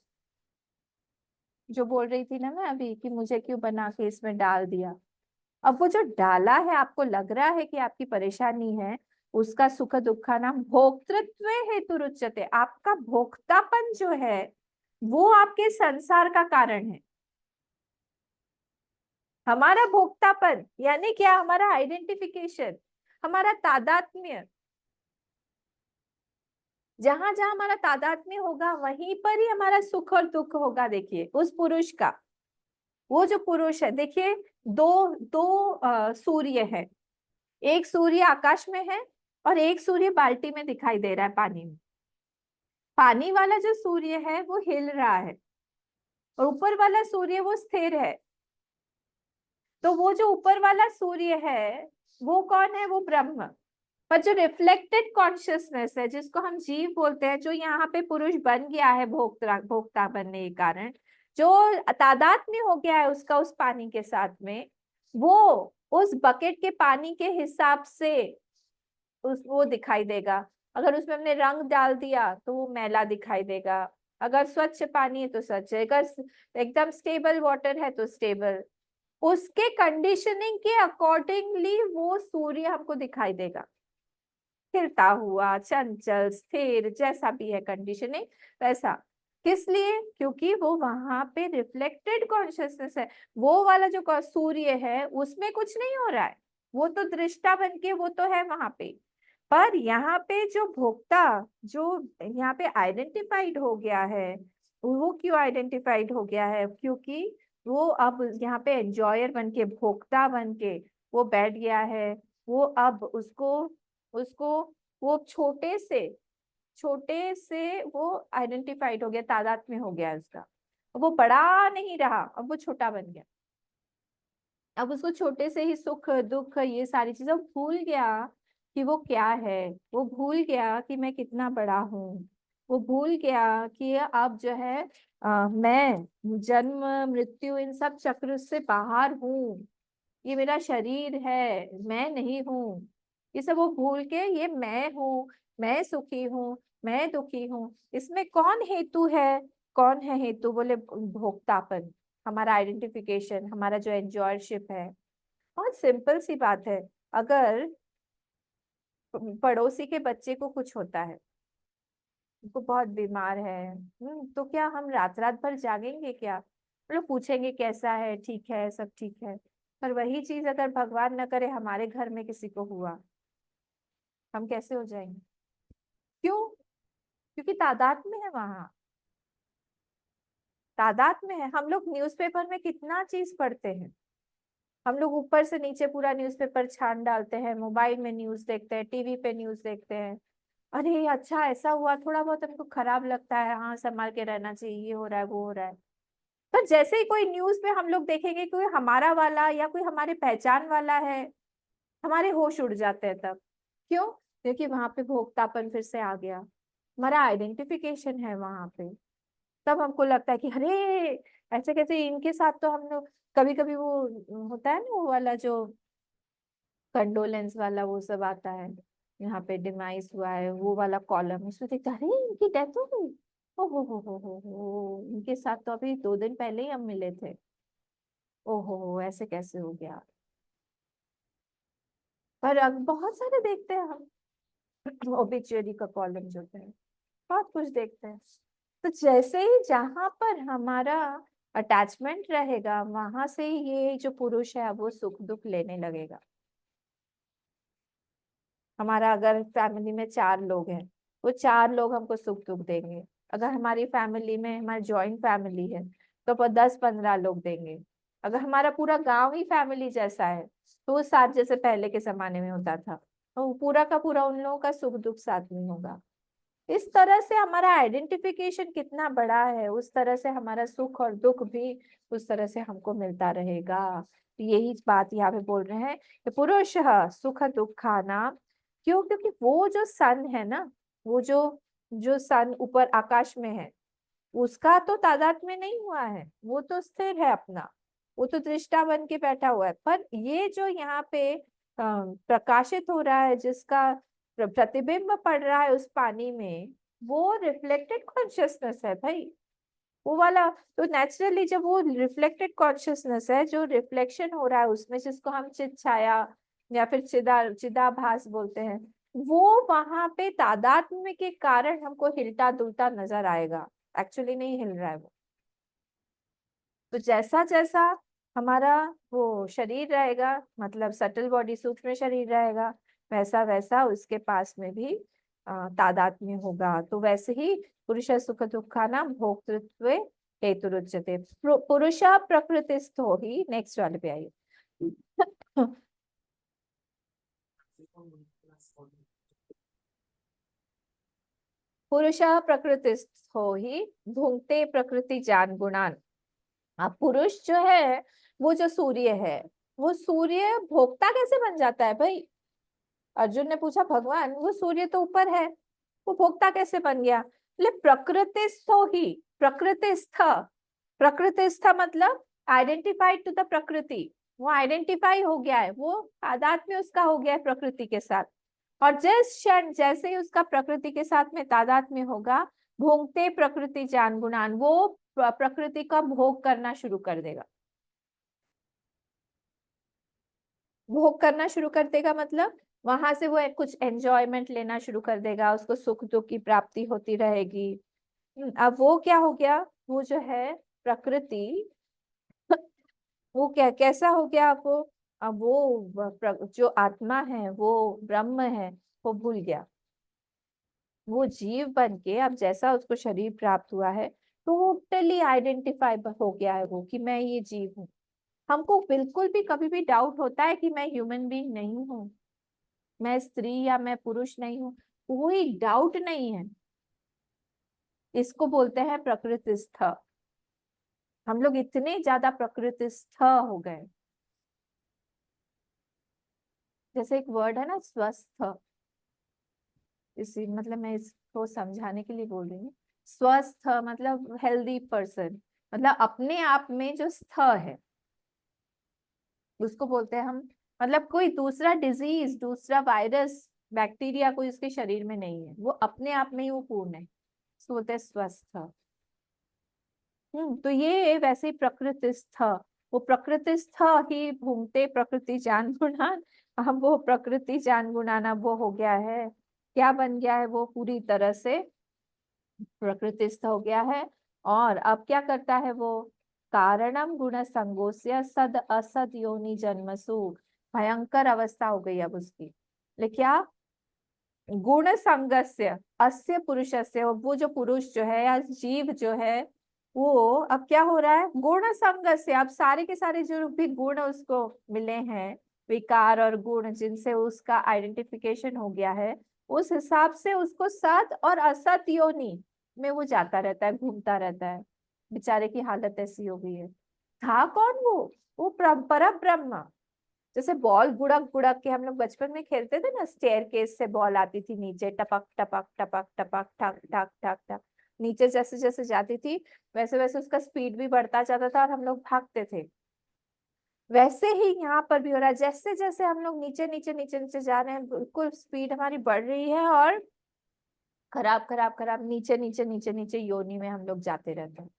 [SPEAKER 1] जो बोल रही थी ना मैं अभी कि मुझे क्यों बना के इसमें डाल दिया, अब वो जो डाला है आपको लग रहा है कि आपकी परेशानी है, उसका सुख दुख नाम भोक्तृत्व हेतु रुच्यते, आपका भोक्तापन जो है वो आपके संसार का कारण है। हमारा भोक्तापन यानी क्या, हमारा आइडेंटिफिकेशन, हमारा तादात्म्य, जहां जहां हमारा तादात्म्य होगा वहीं पर ही हमारा सुख और दुख होगा। देखिए उस पुरुष का, वो जो पुरुष है, देखिए दो दो सूर्य है, एक सूर्य आकाश में है और एक सूर्य बाल्टी में दिखाई दे रहा है पानी में। पानी वाला जो सूर्य है वो हिल रहा है और ऊपर वाला सूर्य वो स्थिर है। तो वो जो ऊपर वाला सूर्य है वो कौन है, वो ब्रह्म। पर जो रिफ्लेक्टेड कॉन्शियसनेस है जिसको हम जीव बोलते हैं, जो यहाँ पे पुरुष बन गया है भोक्ता बनने के कारण, जो तादात्म्य हो गया है उसका उस पानी के साथ में, वो उस बकेट के पानी के हिसाब से वो दिखाई देगा। अगर उसमें हमने रंग डाल दिया तो वो मैला दिखाई देगा, अगर स्वच्छ पानी है तो स्वच्छ है, अगर एकदम स्टेबल वाटर है तो स्टेबल। उसके कंडीशनिंग के अकॉर्डिंगली वो सूर्य हमको दिखाई देगा, हिलता हुआ, चंचल, स्थिर, जैसा भी है कंडीशनिंग वैसा। किस लिए, क्योंकि वो वहां पे रिफ्लेक्टेड कॉन्शियसनेस है। वो वाला जो सूर्य है उसमें कुछ नहीं हो रहा है, वो तो दृष्टा बन के वो तो है वहां पे। पर यहाँ पे जो भोक्ता, जो यहाँ पे आइडेंटिफाइड हो गया है, वो क्यों आइडेंटिफाइड हो गया है, क्योंकि वो अब यहाँ पे एंजॉयर बन के, भोक्ता बन के वो बैठ गया है। वो अब उसको उसको वो छोटे से वो आइडेंटिफाइड हो गया, तादात्म्य हो गया उसका। वो बड़ा नहीं रहा, अब वो छोटा बन गया। अब उसको छोटे से ही सुख दुख ये सारी चीजें भूल गया कि वो क्या है, वो भूल गया कि मैं कितना बड़ा हूँ, वो भूल गया कि अब जो है मैं जन्म मृत्यु इन सब चक्र से बाहर हूँ, ये मेरा शरीर है, मैं नहीं हूँ। ये सब वो भूल के ये मैं हूँ, मैं सुखी हूँ, मैं दुखी हूँ। इसमें कौन हेतु है, कौन है हेतु, बोले भोक्तापन, हमारा आइडेंटिफिकेशन, हमारा जो एंजॉयशिप है। बहुत सिंपल सी बात है, अगर पड़ोसी के बच्चे को कुछ होता है, वो बहुत बीमार है, तो क्या हम रात रात भर जागेंगे क्या, मतलब पूछेंगे कैसा है, ठीक है, सब ठीक है। पर वही चीज अगर भगवान न करे हमारे घर में किसी को हुआ, हम कैसे हो जाएंगे, क्यों, क्योंकि तादाद में है, वहां तादाद में है। हम लोग न्यूज़पेपर में कितना चीज पढ़ते हैं, हम लोग ऊपर से नीचे पूरा न्यूज़पेपर छान डालते हैं, मोबाइल में न्यूज देखते हैं, टीवी पे न्यूज देखते हैं। अरे अच्छा ऐसा हुआ, थोड़ा बहुत हमको खराब लगता है, हाँ संभाल के रहना चाहिए, ये हो रहा है वो हो रहा है। पर जैसे ही कोई न्यूज पे हम लोग देखेंगे कोई हमारा वाला या कोई हमारे पहचान वाला है, हमारे होश उड़ जाते हैं तब। क्यों, क्योंकि वहां पे भोक्तापन फिर से आ गया, हमारा आइडेंटिफिकेशन है वहां पे। तब हमको लगता है कि अरे ऐसे कैसे इनके साथ तो हम लोग, कभी कभी वो होता है ना वो वाला जो कंडोलेंस वाला वो सब आता है, यहाँ पे डिमाइस हुआ है वो वाला कॉलम, उसमें देखते हैं, अरे इनकी डेथ हो गई, हो इनके साथ तो अभी 2 दिन पहले ही हम मिले थे, ओहो ऐसे कैसे हो गया। पर अब बहुत सारे देखते हैं हम, ओबिचुअरी का कॉलम जो है, बहुत कुछ देखते हैं। तो जैसे ही जहां पर हमारा अटैचमेंट रहेगा वहां से ही ये जो पुरुष है वो सुख दुख लेने लगेगा। हमारा अगर फैमिली में 4 लोग हैं, वो 4 लोग हमको सुख दुख देंगे। अगर हमारी फैमिली में, हमारी जॉइंट फैमिली है तो 10-15 लोग देंगे। अगर हमारा पूरा गांव ही फैमिली जैसा है तो वो साथ, जैसे पहले के जमाने में होता था, तो पूरा का पूरा उन लोगों का सुख दुख साथ में होगा। इस तरह से हमारा आइडेंटिफिकेशन कितना बड़ा है, उस तरह से हमारा सुख और दुख भी उस तरह से हमको मिलता रहेगा। तो यही बात यहाँ पे बोल रहे हैं कि पुरुष सुख दुखाना, क्यों? क्योंकि वो जो सन है ना, वो जो जो सन ऊपर आकाश में है, उसका तो तादाद में नहीं हुआ है, वो तो स्थिर है अपना, वो तो दृष्टा बन के बैठा हुआ है। पर ये जो यहाँ पे प्रकाशित हो रहा है, जिसका प्रतिबिंब पड़ रहा है उस पानी में, वो रिफ्लेक्टेड कॉन्शियसनेस है भाई, वो वाला। तो नेचुरली जब वो रिफ्लेक्टेड कॉन्शियसनेस है, जो रिफ्लेक्शन हो रहा है उसमें, जिसको हम चित छाया या फिर चिदाभास बोलते हैं, वो वहां पे तादात्म्य के कारण हमको हिलता डुलता नजर आएगा, एक्चुअली नहीं हिल रहा है वो। तो जैसा जैसा हमारा वो शरीर रहेगा, मतलब सटल बॉडी सूक्ष्म शरीर रहेगा, वैसा वैसा उसके पास में भी तादात्म्य होगा। तो वैसे ही पुरुष सुख दुखानां भोक्तृत्व हेतुरुच्यते। पुरुष प्रकृतिस्थो ही, नेक्स्ट वाले पे आइए। पुरुष प्रकृतिस्थो ही भुंक्ते प्रकृति जान गुणान। अब पुरुष जो है, वो जो सूर्य है, वो सूर्य भोक्ता कैसे बन जाता है भाई? अर्जुन ने पूछा भगवान, वो सूर्य तो ऊपर है, वो भोक्ता कैसे बन गया? बोले प्रकृतिस्थो ही, प्रकृतिस्थ, प्रकृतिस्थ मतलब आइडेंटिफाइड टू द प्रकृति, वो आइडेंटिफाई हो गया है, वो तादात्म्य उसका हो गया है प्रकृति के साथ। और जिस क्षण जैसे ही उसका प्रकृति के साथ में तादात्म्य होगा, भोंगते प्रकृति जान गुणान, वो प्रकृति का भोग करना शुरू कर देगा। भोग करना शुरू कर देगा मतलब वहां से वो कुछ एंजॉयमेंट लेना शुरू कर देगा, उसको सुख दुख की प्राप्ति होती रहेगी। अब वो क्या हो गया, वो जो है प्रकृति, वो क्या कैसा हो गया आपको? अब वो जो आत्मा है, वो ब्रह्म है, वो भूल गया। वो जीव बन के अब जैसा उसको शरीर प्राप्त हुआ है, टोटली आइडेंटिफाई हो गया है वो, कि मैं ये जीव हूँ। हमको बिल्कुल भी कभी भी डाउट होता है कि मैं ह्यूमन बीइंग नहीं हूँ, मैं स्त्री या मैं पुरुष नहीं हूँ, कोई डाउट नहीं है। इसको बोलते हैं प्रकृतिस्थ। हम लोग इतने ज्यादा प्रकृतिस्थ हो गए। जैसे एक वर्ड है ना स्वस्थ, इसी मतलब मैं इसको समझाने के लिए बोल रही हूँ। स्वस्थ मतलब हेल्दी पर्सन, मतलब अपने आप में जो स्थ है उसको बोलते हैं हम, मतलब कोई दूसरा डिजीज, दूसरा वायरस, बैक्टीरिया कोई उसके शरीर में नहीं है, वो अपने आप में ही वो पूर्ण है, इसको बोलते हैं स्वस्थ। तो ये वैसे प्रकृतिस्थ, वो प्रकृतिस्थ ही भूमते प्रकृति जान गुणान। अब वो प्रकृति जान गुणाना वो हो गया है, क्या बन गया है? वो पूरी तरह से प्रकृतिस्थ हो गया है। और अब क्या करता है वो? कारणम गुण संगोस्य सद असद योनि जन्मसु, भयंकर अवस्था हो गई अब उसकी। लेकिन क्या? गुण संगस्य अस्य पुरुषस्य, वो जो पुरुष जो है या जीव जो है, वो अब क्या हो रहा है? गुण संगस्य, अब सारे के सारे जो भी गुण उसको मिले हैं, विकार और गुण जिनसे उसका आइडेंटिफिकेशन हो गया है, उस हिसाब से उसको सत और असत योनि में वो जाता रहता है, घूमता रहता है। बेचारे की हालत ऐसी हो गई है। था कौन वो पर ब्रह्म। जैसे बॉल गुड़क गुड़क के हम लोग बचपन में खेलते थे ना, स्टेयर केस से बॉल आती थी नीचे, टपक टपक टपक टपक ठक ठक ठक ठक, नीचे जैसे जैसे जाती थी वैसे वैसे उसका स्पीड भी बढ़ता जाता था और हम लोग भागते थे। वैसे ही यहाँ पर भी हो रहा है, जैसे जैसे हम लोग नीचे नीचे नीचे नीचे जा रहे हैं, बिल्कुल स्पीड हमारी बढ़ रही है और खराब खराब खराब नीचे नीचे नीचे नीचे योनि में हम लोग जाते रहते हैं।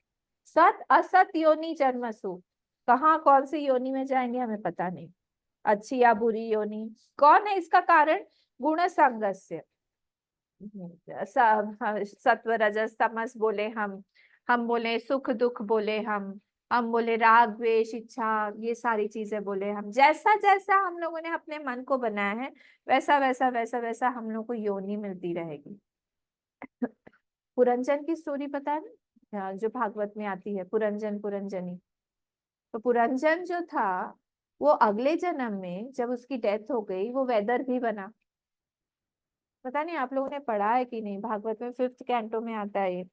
[SPEAKER 1] सत असत योनि जन्मसु, कहाँ कौन सी योनि में जाएंगे हमें पता नहीं, अच्छी या बुरी योनि। कौन है इसका कारण? गुण संगस्य, सत्व रजस तमस बोले हम बोले सुख दुख बोले हम बोले राग द्वेष इच्छा, ये सारी चीजें बोले हम। जैसा जैसा हम लोगों ने अपने मन को बनाया है, वैसा वैसा वैसा वैसा हम लोग को योनि मिलती रहेगी। पुरंजन की स्टोरी पता है ना, जो भागवत में आती है, पुरंजन पुरंजनी। तो पुरंजन जो था, वो अगले जन्म में जब उसकी डेथ हो गई, वो वेदर भी बना। पता नहीं आप लोगों ने पढ़ा है कि नहीं, भागवत में 5th कैंटो में आता है ये,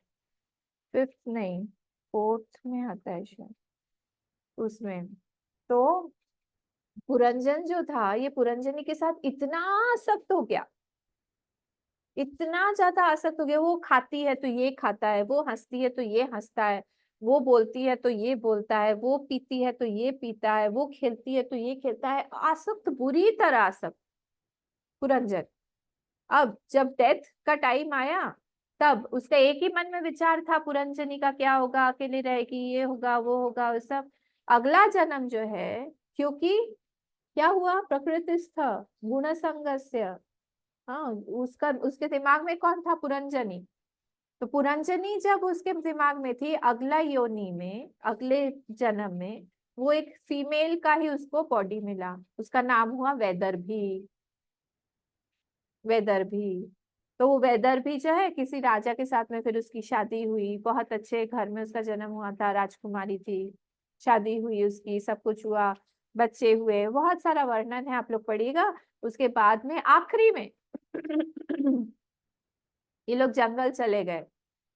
[SPEAKER 1] 5th नहीं 4th में आता है शायद उसमें। तो पुरंजन जो था, ये पुरंजनी के साथ इतना आसक्त हो गया, इतना ज्यादा आसक्त हो गया, वो खाती है तो ये खाता है, वो हंसती है तो ये हंसता है, वो बोलती है तो ये बोलता है, वो पीती है तो ये पीता है, वो खेलती है तो ये खेलता है, आसक्त, बुरी तरह आसक्त पुरंजन। अब जब डेथ का टाइम आया, तब उसका एक ही मन में विचार था पुरंजनी का, क्या होगा, अकेले रहेगी, ये होगा वो होगा वो सब। अगला जन्म जो है, क्योंकि क्या हुआ, प्रकृतिस्थ गुण संगस्य, हाँ, उसके दिमाग में कौन था, पुरंजनी। तो पुरंजनी जब उसके दिमाग में थी, अगला योनि में, अगले जन्म में वो एक फीमेल का ही उसको बॉडी मिला, उसका नाम हुआ वैदर्भी। वैदर्भी, तो वो वैदर्भी जो है किसी राजा के साथ में फिर उसकी शादी हुई, बहुत अच्छे घर में उसका जन्म हुआ था, राजकुमारी थी, शादी हुई उसकी, सब कुछ हुआ, बच्चे हुए, बहुत सारा वर्णन है, आप लोग पढ़िएगा। उसके बाद में आखिरी में ये लोग जंगल चले गए,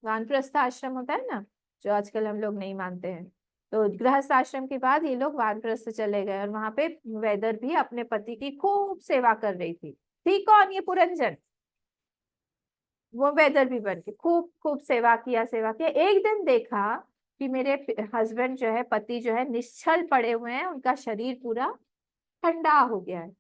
[SPEAKER 1] वानप्रस्थ आश्रम होता है ना, जो आजकल हम लोग नहीं मानते हैं, तो गृहस्थ आश्रम के बाद ये लोग वानप्रस्थ चले गए, और वहां पे वैदर भी अपने पति की खूब सेवा कर रही थी कौन, ये पुरंजन, वो वेदर भी बन के खूब खूब सेवा किया, सेवा किया। एक दिन देखा कि मेरे हस्बैंड जो है, पति जो है, निश्चल पड़े हुए हैं, उनका शरीर पूरा ठंडा हो गया है।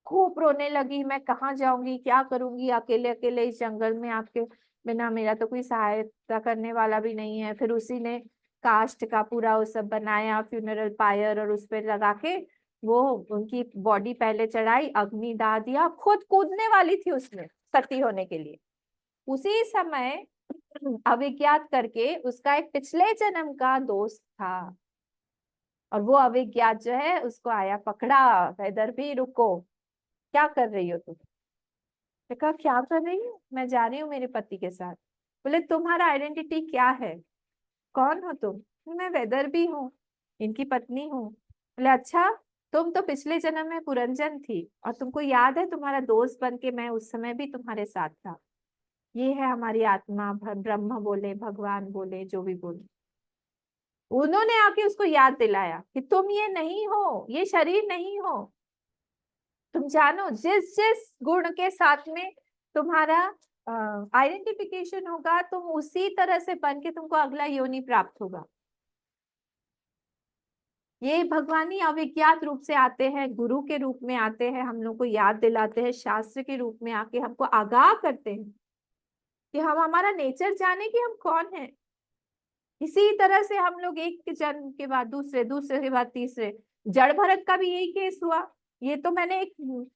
[SPEAKER 1] खूब रोने लगी, मैं कहाँ जाऊंगी, क्या करूंगी, अकेले अकेले इस जंगल में, आपके बिना मेरा तो कोई सहायता करने वाला भी नहीं है। फिर उसी ने काष्ठ का पूरा वो सब बनाया, फ्यूनरल पायर, और उस पर लगा के वो उनकी बॉडी पहले चढ़ाई, अग्नि डाल दिया, खुद कूदने वाली थी उसमें सती होने के लिए। उसी समय अविज्ञात करके उसका एक पिछले जन्म का दोस्त था, और वो अविज्ञात जो है उसको आया, पकड़ा, वैदर भी रुको, क्या कर रही हो तुम। मैं कहा क्या कर रही हूँ, मैं जा रही हूँ मेरे पति के साथ। बोले तुम्हारा आइडेंटिटी क्या है, कौन हो तुम। मैं वेदर भी हूँ, इनकी पत्नी हूँ। बोले अच्छा, तुम तो पिछले जन्म में पुरंजन थी, और तुमको याद है तुम्हारा दोस्त बन के मैं उस समय भी तुम्हारे साथ था। ये है हमारी आत्मा, ब्रह्म बोले, भगवान बोले, जो भी बोले। उन्होंने आके उसको याद दिलाया कि तुम ये नहीं हो, ये शरीर नहीं हो, तुम जानो जिस जिस गुण के साथ में तुम्हारा आइडेंटिफिकेशन होगा, तुम उसी तरह से बन के तुमको अगला योनि प्राप्त होगा। ये भगवान ही अविज्ञात रूप से आते हैं, गुरु के रूप में आते हैं, हम लोग को याद दिलाते हैं, शास्त्र के रूप में आके हमको आगाह करते हैं कि हम हमारा नेचर जाने कि हम कौन है। इसी तरह से हम लोग एक जन्म के बाद दूसरे, दूसरे के बाद तीसरे, जड़ भरत का भी यही केस हुआ। ये तो मैंने एक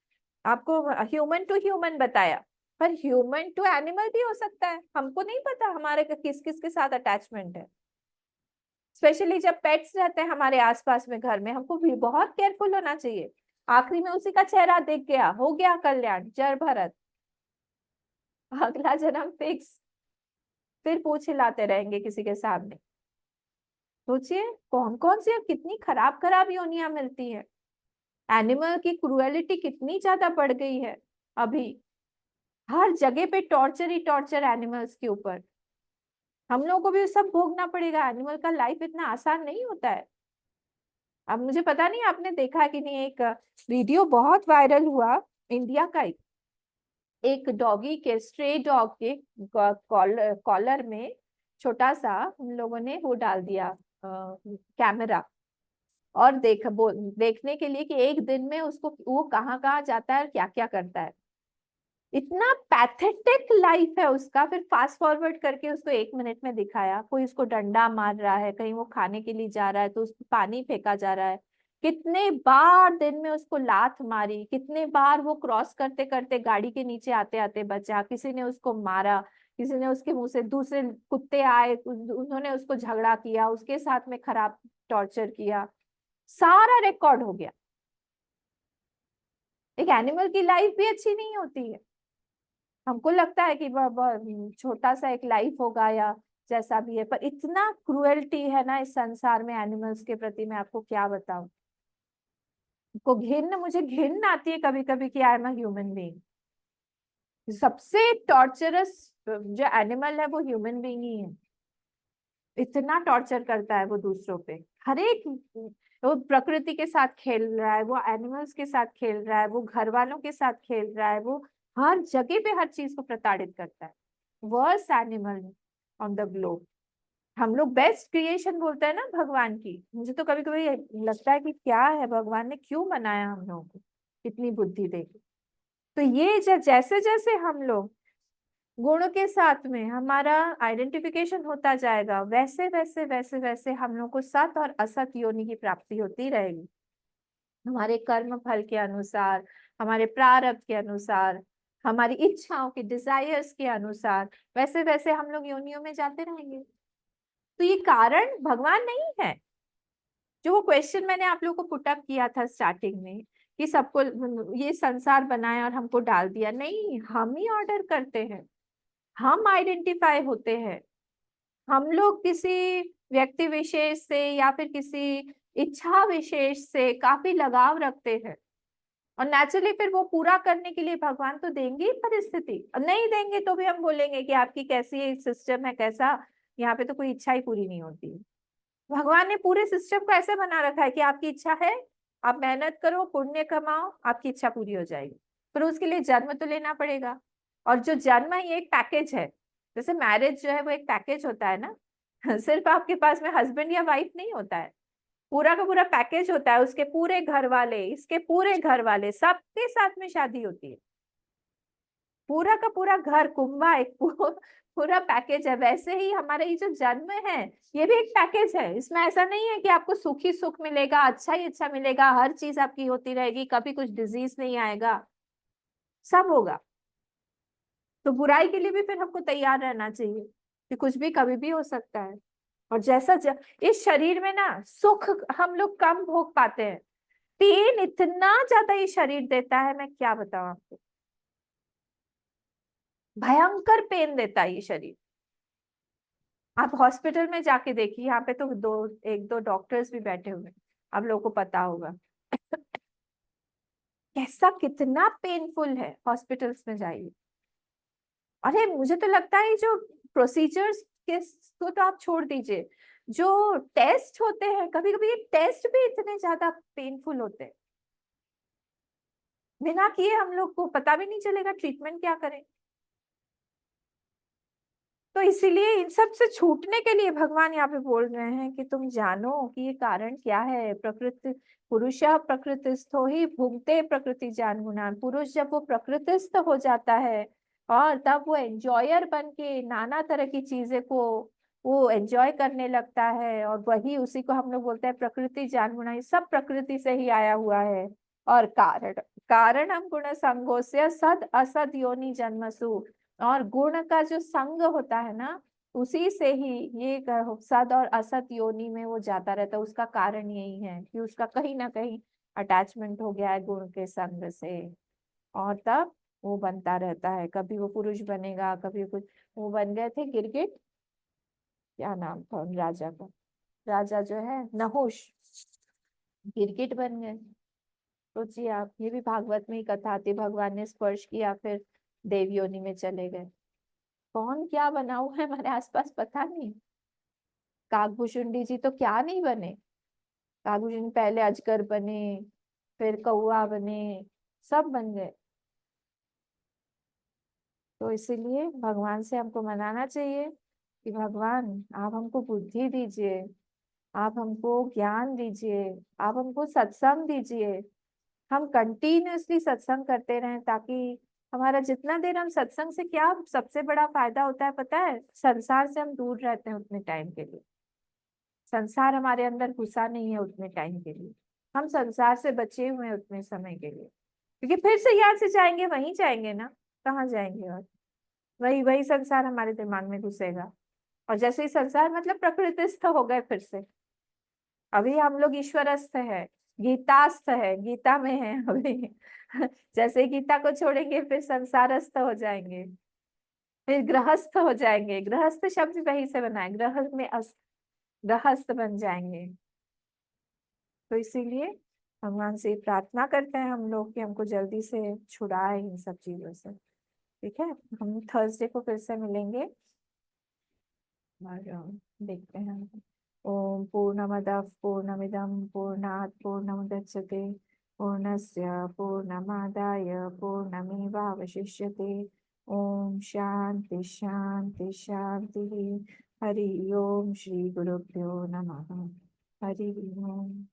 [SPEAKER 1] आपको ह्यूमन टू ह्यूमन बताया, पर ह्यूमन टू एनिमल भी हो सकता है, हमको नहीं पता हमारे किस किस के साथ अटैचमेंट है। स्पेशली जब पेट्स रहते हैं हमारे आसपास में घर में, हमको भी बहुत केयरफुल होना चाहिए। आखिरी में उसी का चेहरा दिख गया, हो गया कल्याण, जड़ भरत, अगला जन्म फिक्स, फिर पूछ हिलाते रहेंगे किसी के सामने। सोचिए कौन कौन सी कितनी खराब खराब योनियां मिलती है, एनिमल की क्रूएलिटी कितनी ज्यादा बढ़ गई है। अभी हर जगह पे टॉर्चर ही टॉर्चर एनिमल्स के ऊपर, हम लोगों को भी सब भोगना पड़ेगा। एनिमल का लाइफ इतना आसान नहीं होता है। अब मुझे पता नहीं आपने देखा कि नहीं, एक वीडियो बहुत वायरल हुआ इंडिया का, एक डॉगी के, स्ट्रे डॉग के कॉलर में छोटा सा उन लोगों ने वो डाल दिया कैमरा, और देखने के लिए कि एक दिन में उसको वो कहाँ कहाँ जाता है और क्या क्या करता है। इतना पैथेटिक लाइफ है उसका। फिर फास्ट फॉरवर्ड करके उसको 1 मिनट में दिखाया, कोई उसको डंडा मार रहा है, कहीं वो खाने के लिए जा रहा है तो उसको पानी फेंका जा रहा है, कितने बार दिन में उसको लात मारी, कितने बार वो क्रॉस करते करते गाड़ी के नीचे आते आते बचा, किसी ने उसको मारा, किसी ने उसके मुंह से, दूसरे कुत्ते आए उन्होंने उसको झगड़ा किया, उसके साथ में खराब टॉर्चर किया, सारा रिकॉर्ड हो गया। एक एनिमल की लाइफ भी अच्छी नहीं होती है। हमको लगता है कि छोटा सा एक लाइफ होगा या जैसा भी है, पर इतना क्रुएल्टी है ना इस संसार में एनिमल्स के प्रति, मैं आपको क्या बताऊं। मुझे घिन आती है कभी कभी कि I am a human being. सबसे टॉर्चरस जो एनिमल है वो ह्यूमन बीइंग ही है। इतना टॉर्चर करता है वो दूसरों पे, हर एक, वो प्रकृति के साथ खेल रहा है, वो एनिमल्स के साथ खेल रहा है, वो घर वालों के साथ खेल रहा है, वो हर जगह पे हर चीज को प्रताड़ित करता है। Worst animal on the globe. हम लोग बेस्ट क्रिएशन बोलते हैं ना भगवान की। मुझे तो कभी कभी लगता है कि क्या है, भगवान ने क्यों बनाया हम लोगों को इतनी बुद्धि देके। तो ये जैसे जैसे हम लोग गुण के साथ में हमारा आइडेंटिफिकेशन होता जाएगा, वैसे वैसे वैसे वैसे हम लोग को सत और असत योनि की प्राप्ति होती रहेगी। हमारे कर्म फल के अनुसार, हमारे प्रारब्ध के अनुसार, हमारी इच्छाओं के डिजायर्स के अनुसार, वैसे वैसे हम लोग योनियों में जाते रहेंगे। तो ये कारण भगवान नहीं है। जो वो क्वेश्चन मैंने आप लोगों को पुटअप किया था स्टार्टिंग में कि सबको ये संसार बनाया और हमको डाल दिया, नहीं, हम ही ऑर्डर करते हैं, हम आइडेंटिफाई होते हैं। हम लोग किसी व्यक्ति विशेष से या फिर किसी इच्छा विशेष से काफी लगाव रखते हैं, और नेचुरली फिर वो पूरा करने के लिए भगवान तो देंगे ही परिस्थिति। और नहीं देंगे तो भी हम बोलेंगे कि आपकी कैसी सिस्टम है, कैसा, यहाँ पे तो कोई इच्छा ही पूरी नहीं होती है। भगवान ने पूरे सिस्टम को ऐसे बना रखा है कि आपकी इच्छा है, आप मेहनत करो, पुण्य कमाओ, आपकी इच्छा पूरी हो जाएगी। पर उसके लिए जन्म तो लेना पड़ेगा, और जो जन्म है ये एक पैकेज है। जैसे मैरिज जो है वो एक पैकेज होता है ना सिर्फ आपके पास में हस्बैंड या वाइफ नहीं होता है, पूरा का पूरा पैकेज होता है। उसके पूरे घर वाले, इसके पूरे घर वाले, सबके साथ में शादी होती है। पूरा का पूरा घर कुंभा एक पूरा पैकेज है। वैसे ही हमारा ये जो जन्म है ये भी एक पैकेज है। इसमें ऐसा नहीं है कि आपको सुख ही सुख मिलेगा, अच्छा ही अच्छा मिलेगा, हर चीज आपकी होती रहेगी, कभी कुछ डिजीज नहीं आएगा, सब होगा। तो बुराई के लिए भी फिर हमको तैयार रहना चाहिए कि कुछ भी कभी भी हो सकता है। और इस शरीर में ना सुख हम लोग कम भोग पाते हैं, पेन इतना ज्यादा ये शरीर देता है, मैं क्या बताऊं आपको, भयंकर पेन देता है ये शरीर। आप हॉस्पिटल में जाके देखिए, यहाँ पे तो एक दो डॉक्टर्स भी बैठे हुए हैं, आप लोगों को पता होगा कैसा, कितना पेनफुल है। हॉस्पिटल्स में जाइए, अरे मुझे तो लगता है जो प्रोसीजर्स के तो आप छोड़ दीजिए, जो टेस्ट होते हैं, कभी कभी ये टेस्ट भी इतने ज्यादा पेनफुल होते हैं, बिना किए हम लोग को पता भी नहीं चलेगा ट्रीटमेंट क्या करें। तो इसीलिए इन सब से छूटने के लिए भगवान यहाँ पे बोल रहे हैं कि तुम जानो कि ये कारण क्या है। प्रकृति पुरुष प्रकृतिस्थो ही भुंक्ते प्रकृति जान गुणान। पुरुष जब वो प्रकृतिस्थ हो जाता है और तब वो एंजॉयर बन के नाना तरह की चीजें को वो एंजॉय करने लगता है, और वही उसी को हम लोग बोलते हैं प्रकृति जान गुणा। ये सब प्रकृति से ही आया हुआ है। और कारण हम गुण संगोस्य सद असद योनि जन्मसु। और गुण का जो संग होता है ना, उसी से ही ये सद और असत योनि में वो जाता रहता है। उसका कारण यही है कि उसका कहीं ना कहीं अटैचमेंट हो गया है गुण के संग से, और तब वो बनता रहता है। कभी वो पुरुष बनेगा, कभी कुछ। वो बन गए थे गिरगिट, क्या नाम था उन राजा का, राजा जो है नहुष, गिरगिट बन गए। सोचिए आप, ये भी भागवत में ही कथा आती, भगवान ने स्पर्श किया फिर देव योनि में चले गए। कौन क्या बना हुआ है हमारे आसपास पता नहीं। काकभूषुंडी जी तो क्या नहीं बने, काकभूषुंडी पहले अजगर बने, फिर कौआ बने, सब बन गए। तो इसीलिए भगवान से हमको मनाना चाहिए कि भगवान आप हमको बुद्धि दीजिए, आप हमको ज्ञान दीजिए, आप हमको सत्संग दीजिए। हम कंटिन्यूअसली सत्संग करते रहें, ताकि हमारा जितना देर हम सत्संग से, क्या सबसे बड़ा फायदा होता है पता है, संसार से हम दूर रहते हैं उतने टाइम के लिए। संसार हमारे अंदर घुसा नहीं है उतने टाइम के लिए, हम संसार से बचे हुए हैं उतने समय के लिए। क्योंकि फिर से यहाँ से जाएंगे, वहीं जाएंगे ना, कहाँ जाएंगे, और वही वही संसार हमारे दिमाग में घुसेगा। और जैसे ही संसार मतलब प्रकृतिस्थ हो गए फिर से, अभी हम लोग ईश्वरस्थ है, गीतास्थ है, गीता में है अभी जैसे ही गीता को छोड़ेंगे फिर संसारस्थ हो जाएंगे, फिर गृहस्थ हो जाएंगे। गृहस्थ शब्द वही से बना है, ग्रह में गृहस्थ बन जाएंगे। तो इसीलिए भगवान से प्रार्थना करते हैं हम लोग कि हमको जल्दी से छुड़ाए इन सब चीजों से। ठीक है, हम थर्सडे को फिर से मिलेंगे और देखते हैं। ओम पूर्णमदः पूर्णमिदं पूर्णात् पूर्णमुदच्यते पूर्णस्य पूर्णमादाय पूर्णमेवावशिष्यते। ओम शांति शांति शांति। हरि ओम। श्री गुरुभ्यो नमः। हरि ओम।